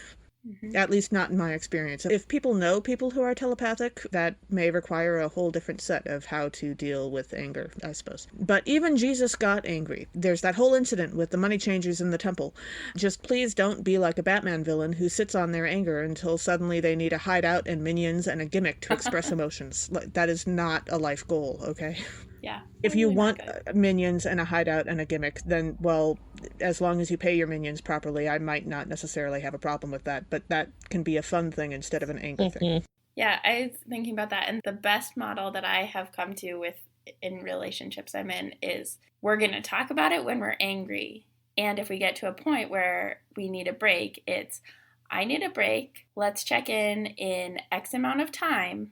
Speaker 2: At least not in my experience. If people know people who are telepathic, that may require a whole different set of how to deal with anger, I suppose. But even Jesus got angry. There's that whole incident with the money changers in the temple. Just please don't be like a Batman villain who sits on their anger until suddenly they need a hideout and minions and a gimmick to express emotions. That is not a life goal, okay?
Speaker 1: Yeah.
Speaker 2: If you want minions and a hideout and a gimmick, then, well, as long as you pay your minions properly, I might not necessarily have a problem with that, but that can be a fun thing instead of an angry thing.
Speaker 1: Yeah, I was thinking about that, and the best model that I have come to with in relationships I'm in is we're going to talk about it when we're angry, and if we get to a point where we need a break, it's, I need a break, let's check in X amount of time.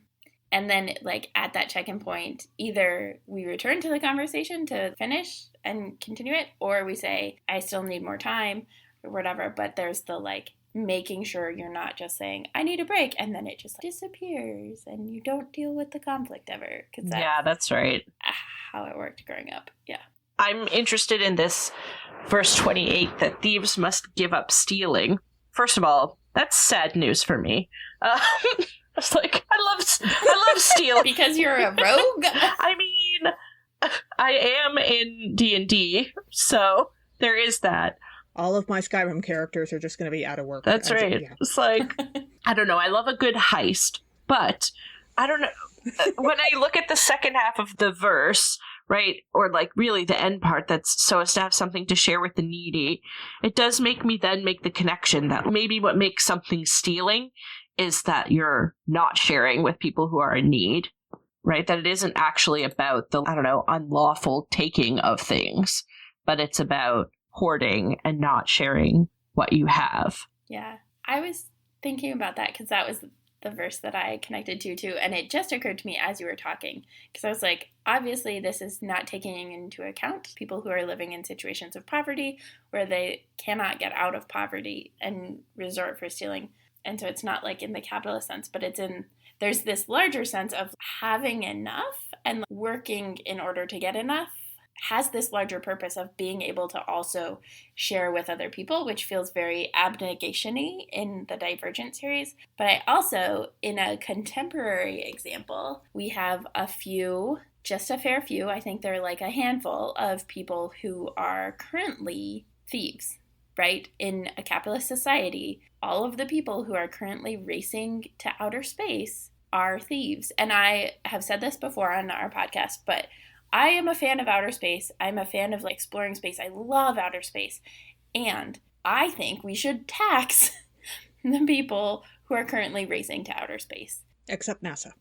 Speaker 1: And then, like, at that check-in point, either we return to the conversation to finish and continue it, or we say, I still need more time, or whatever. But there's the, like, making sure you're not just saying, I need a break, and then it just disappears, and you don't deal with the conflict ever.
Speaker 3: Yeah, that's right.
Speaker 1: How it worked growing up. Yeah.
Speaker 3: I'm interested in this verse 28, that thieves must give up stealing. First of all, that's sad news for me. I was like, I love stealing.
Speaker 1: Because you're a rogue?
Speaker 3: I mean, I am in D&D, so there is that.
Speaker 2: All of my Skyrim characters are just going to be out of work.
Speaker 3: That's right. Yeah. It's like, I don't know, I love a good heist, but I don't know. When I look at the second half of the verse, right, or like really the end part that's so as to have something to share with the needy, it does make me then make the connection that maybe what makes something stealing is that you're not sharing with people who are in need, right? That it isn't actually about the, I don't know, unlawful taking of things, but it's about hoarding and not sharing what you have.
Speaker 1: Yeah, I was thinking about that because that was the verse that I connected to too, and it just occurred to me as you were talking, because I was like, obviously this is not taking into account people who are living in situations of poverty where they cannot get out of poverty and resort for stealing. And so it's not like in the capitalist sense, but it's in, there's this larger sense of having enough and working in order to get enough has this larger purpose of being able to also share with other people, which feels very abnegation-y in the Divergent series. But I also, in a contemporary example, we have a few, just a fair few, I think they're like a handful of people who are currently thieves, right? In a capitalist society, all of the people who are currently racing to outer space are thieves. And I have said this before on our podcast, but I am a fan of outer space. I'm a fan of like exploring space. I love outer space. And I think we should tax the people who are currently racing to outer space.
Speaker 2: Except NASA.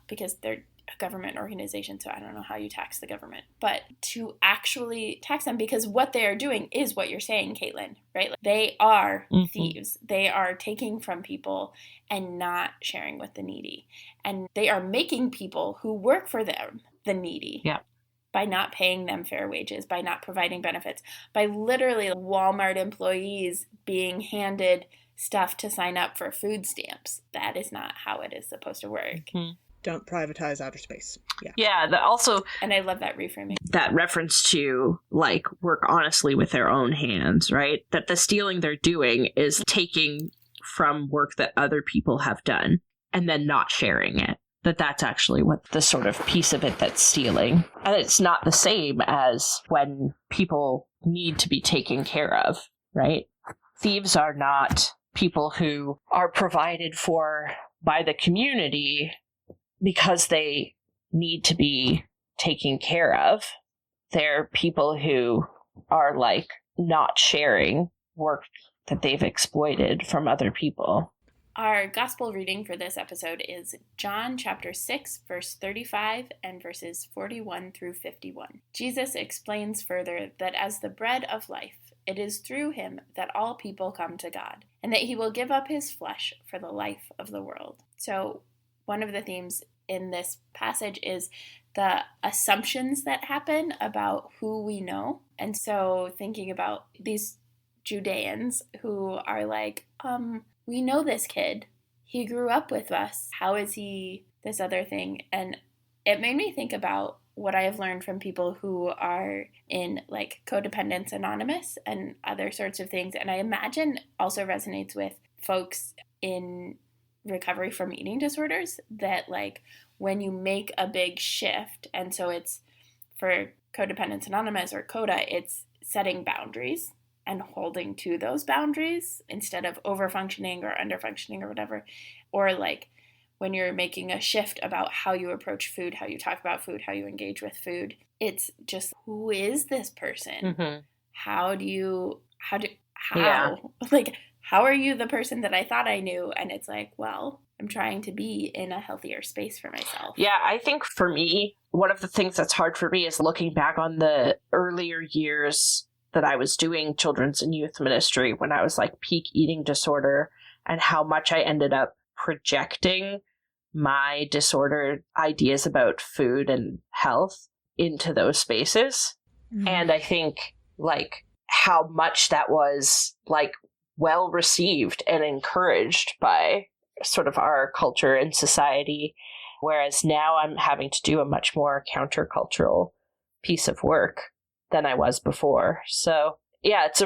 Speaker 1: Because they're a government organization, so I don't know how you tax the government. But to actually tax them, because what they are doing is what you're saying, Caitlin, right? Like, they are thieves. They are taking from people and not sharing with the needy. And they are making people who work for them the needy.
Speaker 3: Yeah.
Speaker 1: By not paying them fair wages, by not providing benefits, by literally Walmart employees being handed stuff to sign up for food stamps. That is not how it is supposed to work.
Speaker 2: Don't privatize outer space. Yeah.
Speaker 3: Yeah, also...
Speaker 1: And I love that reframing.
Speaker 3: That reference to, like, work honestly with their own hands, right? That the stealing they're doing is taking from work that other people have done and then not sharing it. That's actually what the sort of piece of it that's stealing. And it's not the same as when people need to be taken care of, right? Thieves are not people who are provided for by the community because they need to be taken care of. They're people who are like not sharing work that they've exploited from other people.
Speaker 1: Our gospel reading for this episode is John chapter 6, verse 35 and verses 41 through 51. Jesus explains further that as the bread of life, it is through him that all people come to God, and that he will give up his flesh for the life of the world. So one of the themes in this passage is the assumptions that happen about who we know. And so thinking about these Judeans who are like, we know this kid. He grew up with us. How is he this other thing? And it made me think about what I have learned from people who are in like Codependence Anonymous and other sorts of things. And I imagine also resonates with folks in recovery from eating disorders, that like when you make a big shift, and so it's for Codependence Anonymous or CODA, it's setting boundaries and holding to those boundaries instead of over-functioning or under-functioning or whatever. Or like when you're making a shift about how you approach food, how you talk about food, how you engage with food, it's just, who is this person?
Speaker 3: Mm-hmm.
Speaker 1: How?
Speaker 3: Yeah.
Speaker 1: Like, how are you the person that I thought I knew? And it's like, well, I'm trying to be in a healthier space for myself.
Speaker 3: Yeah, I think for me, one of the things that's hard for me is looking back on the earlier years that I was doing children's and youth ministry when I was like peak eating disorder, and how much I ended up projecting my disordered ideas about food and health into those spaces.
Speaker 2: Mm.
Speaker 3: And I think like how much that was like well received and encouraged by sort of our culture and society. Whereas now I'm having to do a much more countercultural piece of work than I was before. So yeah, it's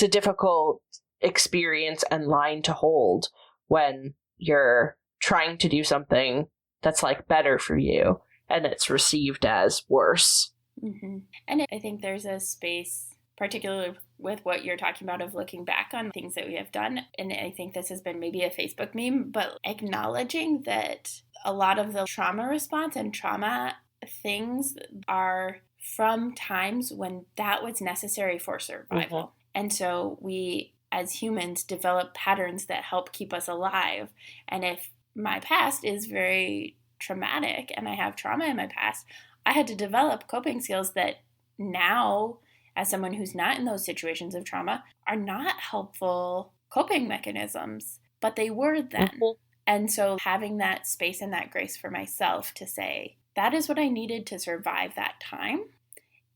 Speaker 3: a difficult experience and line to hold when you're trying to do something that's like better for you and it's received as worse.
Speaker 1: Mm-hmm. And I think there's a space, particularly with what you're talking about, of looking back on things that we have done. And I think this has been maybe a Facebook meme, but acknowledging that a lot of the trauma response and trauma things are from times when that was necessary for survival. Mm-hmm. And so we, as humans, develop patterns that help keep us alive. And if my past is very traumatic and I have trauma in my past, I had to develop coping skills that now, as someone who's not in those situations of trauma, are not helpful coping mechanisms, but they were then. Mm-hmm. And so having that space and that grace for myself to say, that is what I needed to survive that time,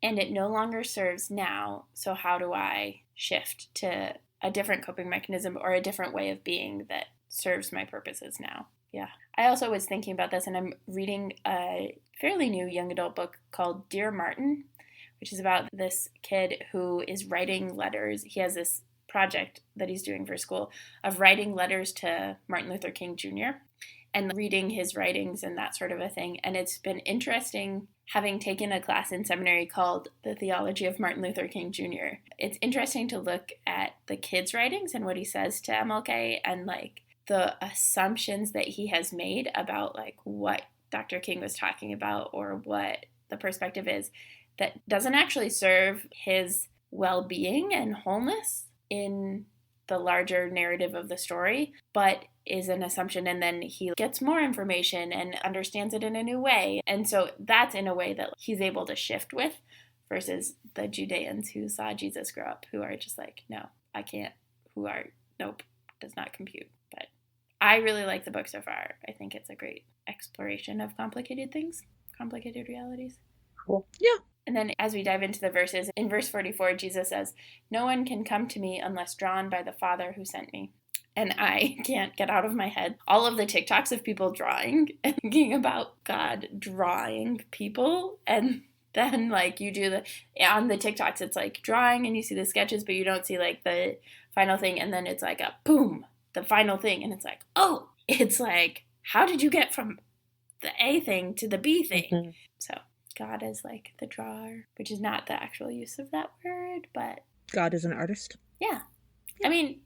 Speaker 1: and it no longer serves now, so how do I shift to a different coping mechanism or a different way of being that serves my purposes now? Yeah. I also was thinking about this, and I'm reading a fairly new young adult book called Dear Martin, which is about this kid who is writing letters. He has this project that he's doing for school of writing letters to Martin Luther King Jr. and reading his writings and that sort of a thing. And it's been interesting having taken a class in seminary called The Theology of Martin Luther King Jr. It's interesting to look at the kid's writings and what he says to MLK and like the assumptions that he has made about like what Dr. King was talking about or what the perspective is that doesn't actually serve his well-being and wholeness in the larger narrative of the story, but is an assumption, and then he gets more information and understands it in a new way. And so that's in a way that he's able to shift with versus the Judeans who saw Jesus grow up, who are just like, no, I can't, nope, does not compute. But I really like the book so far. I think it's a great exploration of complicated things, complicated realities.
Speaker 3: Cool.
Speaker 2: Yeah.
Speaker 1: And then as we dive into the verses, in verse 44, Jesus says, "No one can come to me unless drawn by the Father who sent me." And I can't get out of my head all of the TikToks of people drawing and thinking about God drawing people. And then like you do on the TikToks, it's like drawing and you see the sketches, but you don't see like the final thing. And then it's like a boom, the final thing. And it's like, oh, it's like, how did you get from the A thing to the B thing? Mm-hmm. So God is like the drawer, which is not the actual use of that word, but
Speaker 2: God is an artist.
Speaker 1: Yeah. I mean,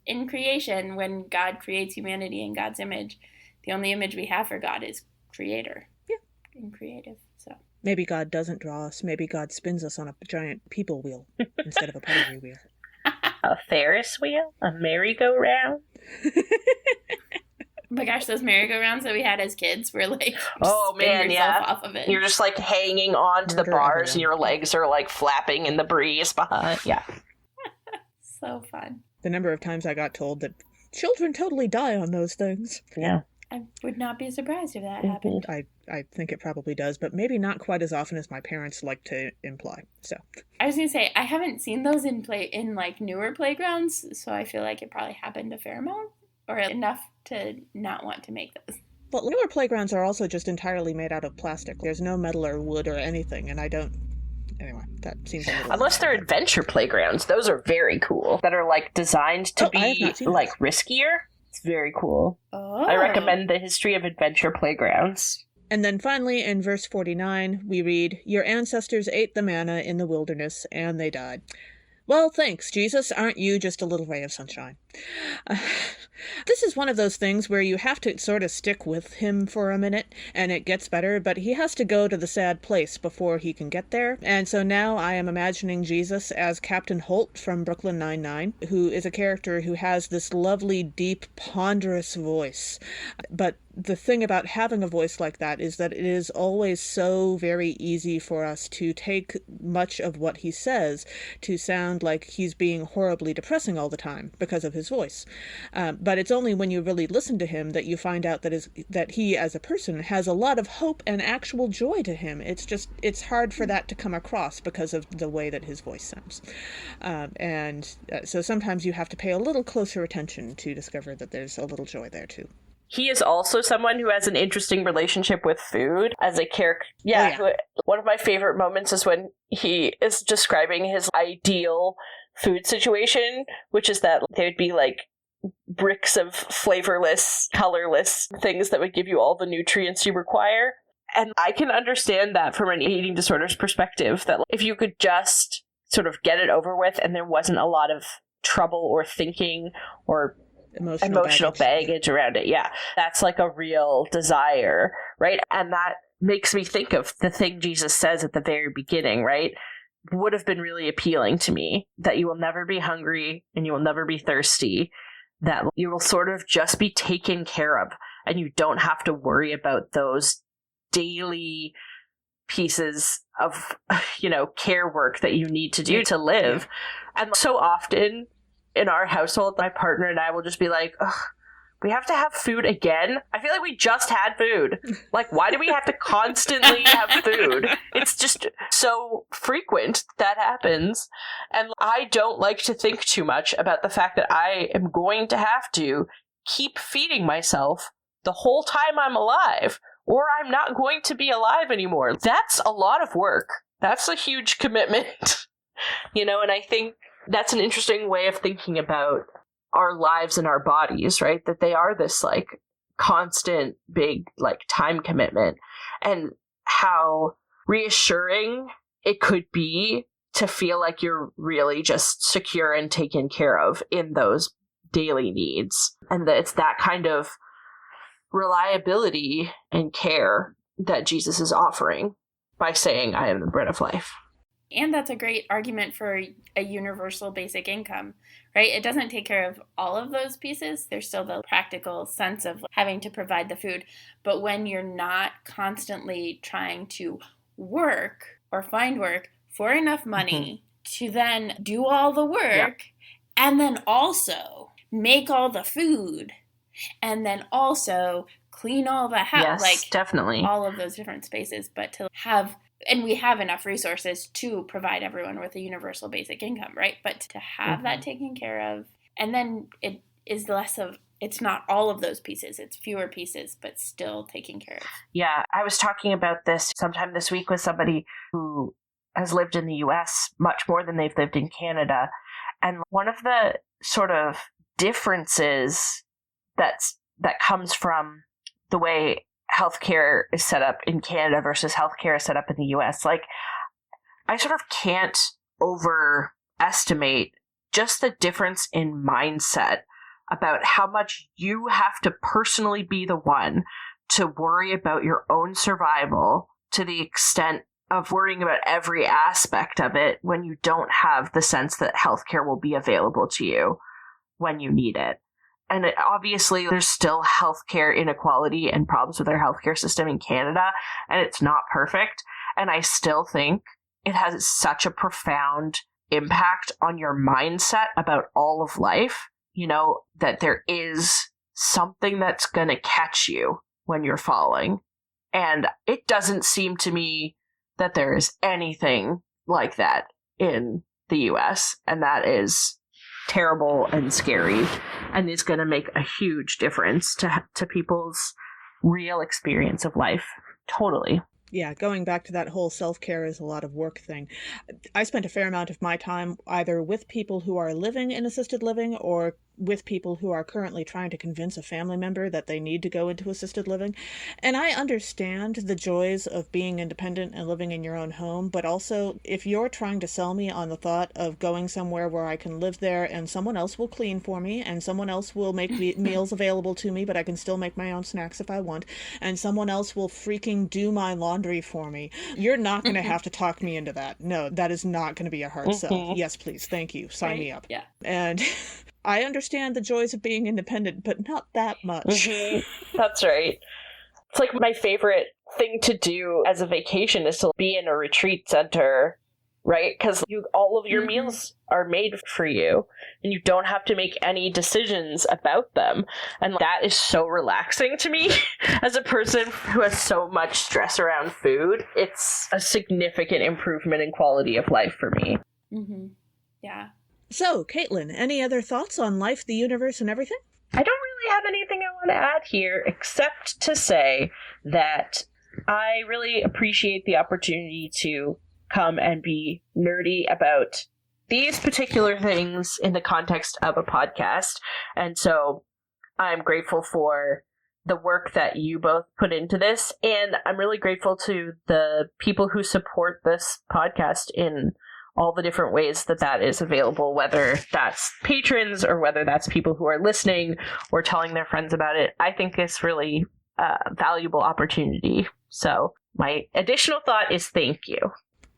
Speaker 1: in creation, when God creates humanity in God's image, the only image we have for God is creator.
Speaker 2: Yeah.
Speaker 1: And creative. So
Speaker 2: maybe God doesn't draw us. Maybe God spins us on a giant people wheel instead of a pottery wheel.
Speaker 3: A Ferris wheel? A merry-go-round?
Speaker 1: Oh my gosh, those merry-go-rounds that we had as kids were like,
Speaker 3: oh man,
Speaker 1: spin yourself off of it.
Speaker 3: You're just like hanging on to the
Speaker 2: Murder
Speaker 3: bars
Speaker 2: everyone.
Speaker 3: and your legs are like flapping in the breeze behind. Yeah.
Speaker 1: So fun.
Speaker 2: The number of times I got told that children totally die on those things.
Speaker 3: Yeah.
Speaker 1: I would not be surprised if that happened.
Speaker 2: I think it probably does, but maybe not quite as often as my parents like to imply. So
Speaker 1: I was gonna say I haven't seen those in like newer playgrounds, so I feel like it probably happened a fair amount or enough to not want to make those.
Speaker 2: But newer playgrounds are also just entirely made out of plastic. There's no metal or wood or anything, and I don't. Anyway, that seems a little.
Speaker 3: Unless they're adventure playgrounds, those are very cool. That are like designed to be like riskier. It's very cool.
Speaker 1: Oh.
Speaker 3: I recommend The History of Adventure Playgrounds.
Speaker 2: And then finally, in verse 49, we read, "Your ancestors ate the manna in the wilderness, and they died." Well, thanks, Jesus. Aren't you just a little ray of sunshine? This is one of those things where you have to sort of stick with him for a minute, and it gets better, but he has to go to the sad place before he can get there. And so now I am imagining Jesus as Captain Holt from Brooklyn Nine-Nine, who is a character who has this lovely, deep, ponderous voice. But the thing about having a voice like that is that it is always so very easy for us to take much of what he says to sound like he's being horribly depressing all the time because of his voice. But it's only when you really listen to him that you find out that he as a person has a lot of hope and actual joy to him. It's hard for that to come across because of the way that his voice sounds. So sometimes you have to pay a little closer attention to discover that there's a little joy there too.
Speaker 3: He is also someone who has an interesting relationship with food as a character. Yeah. One of my favorite moments is when he is describing his ideal food situation, which is that there'd be like bricks of flavorless, colorless things that would give you all the nutrients you require. And I can understand that from an eating disorders perspective, that if you could just sort of get it over with and there wasn't a lot of trouble or thinking or emotional baggage around it. Yeah. That's like a real desire, right? And that makes me think of the thing Jesus says at the very beginning, right? Would have been really appealing to me, that you will never be hungry and you will never be thirsty, that you will sort of just be taken care of and you don't have to worry about those daily pieces of, care work that you need to do to live. And so often in our household, my partner and I will just be like, ugh, we have to have food again? I feel like we just had food. Like, why do we have to constantly have food? It's just so frequent that happens. And I don't like to think too much about the fact that I am going to have to keep feeding myself the whole time I'm alive, or I'm not going to be alive anymore. That's a lot of work. That's a huge commitment. And I think that's an interesting way of thinking about our lives and our bodies, right? That they are this like constant big like time commitment, and how reassuring it could be to feel like you're really just secure and taken care of in those daily needs. And that it's that kind of reliability and care that Jesus is offering by saying, I am the bread of life.
Speaker 1: And that's a great argument for a universal basic income, right? It doesn't take care of all of those pieces. There's still the practical sense of having to provide the food. But when you're not constantly trying to work or find work for enough money to then do all the work and then also make all the food and then also clean all the house,
Speaker 3: yes, definitely
Speaker 1: all of those different spaces, but to have. And we have enough resources to provide everyone with a universal basic income, right? But to have that taken care of, and then it is less of, it's not all of those pieces, it's fewer pieces, but still taken care of.
Speaker 3: Yeah, I was talking about this sometime this week with somebody who has lived in the US much more than they've lived in Canada. And one of the sort of differences that comes from the way healthcare is set up in Canada versus healthcare is set up in the US. Like, I sort of can't overestimate just the difference in mindset about how much you have to personally be the one to worry about your own survival to the extent of worrying about every aspect of it when you don't have the sense that healthcare will be available to you when you need it. And obviously, there's still healthcare inequality and problems with our healthcare system in Canada, and it's not perfect. And I still think it has such a profound impact on your mindset about all of life, that there is something that's going to catch you when you're falling. And it doesn't seem to me that there is anything like that in the US. And that is terrible and scary, and is going to make a huge difference to people's real experience of life. Totally.
Speaker 2: Yeah, going back to that whole self-care is a lot of work thing. I spent a fair amount of my time either with people who are living in assisted living or with people who are currently trying to convince a family member that they need to go into assisted living. And I understand the joys of being independent and living in your own home, but also if you're trying to sell me on the thought of going somewhere where I can live there and someone else will clean for me and someone else will make meals available to me, but I can still make my own snacks if I want, and someone else will freaking do my laundry for me, you're not going to have to talk me into that. No, that is not going to be a hard sell. Yes, please. Thank you. Sign me up.
Speaker 1: Yeah.
Speaker 2: And I understand the joys of being independent, but not that much.
Speaker 3: That's right. It's like my favorite thing to do as a vacation is to be in a retreat center, right? Because all of your meals are made for you, and you don't have to make any decisions about them. And that is so relaxing to me as a person who has so much stress around food. It's a significant improvement in quality of life for me.
Speaker 1: Mm-hmm. Yeah.
Speaker 2: So, Caitlin, any other thoughts on life, the universe, and everything?
Speaker 3: I don't really have anything I want to add here, except to say that I really appreciate the opportunity to come and be nerdy about these particular things in the context of a podcast. And so I'm grateful for the work that you both put into this. And I'm really grateful to the people who support this podcast in all the different ways that is available, whether that's patrons or whether that's people who are listening or telling their friends about it. I think it's really a valuable opportunity. So my additional thought is thank you.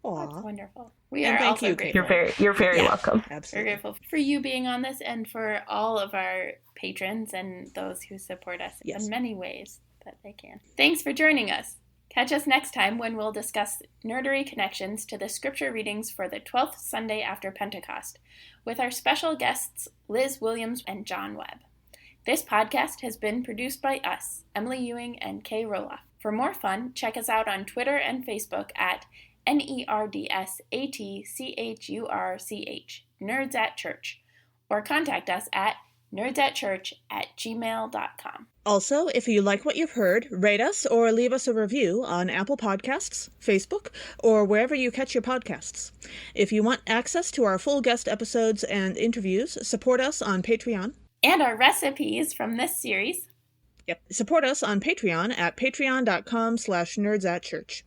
Speaker 1: Aww. That's wonderful. We
Speaker 2: and
Speaker 1: are
Speaker 2: thank
Speaker 1: also
Speaker 2: you.
Speaker 1: grateful.
Speaker 3: You're very welcome.
Speaker 2: Absolutely.
Speaker 1: We're grateful for you being on this and for all of our patrons and those who support us in many ways that they can. Thanks for joining us. Catch us next time when we'll discuss nerdery connections to the scripture readings for the 12th Sunday after Pentecost with our special guests Liz Williams and John Webb. This podcast has been produced by us, Emily Ewing and Kay Rohloff. For more fun, check us out on Twitter and Facebook at NERDSATCHURCH, Nerds at Church, or contact us at nerdsatchurch@gmail.com.
Speaker 2: Also, if you like what you've heard, rate us or leave us a review on Apple Podcasts, Facebook, or wherever you catch your podcasts. If you want access to our full guest episodes and interviews, support us on Patreon.
Speaker 1: And our recipes from this series.
Speaker 2: Support us on Patreon at patreon.com/nerdsatchurch.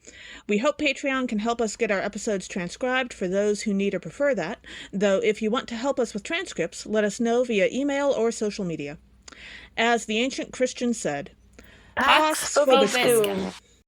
Speaker 2: We hope Patreon can help us get our episodes transcribed for those who need or prefer that, though if you want to help us with transcripts, let us know via email or social media. As the ancient Christians said,
Speaker 1: Pax vobiscum.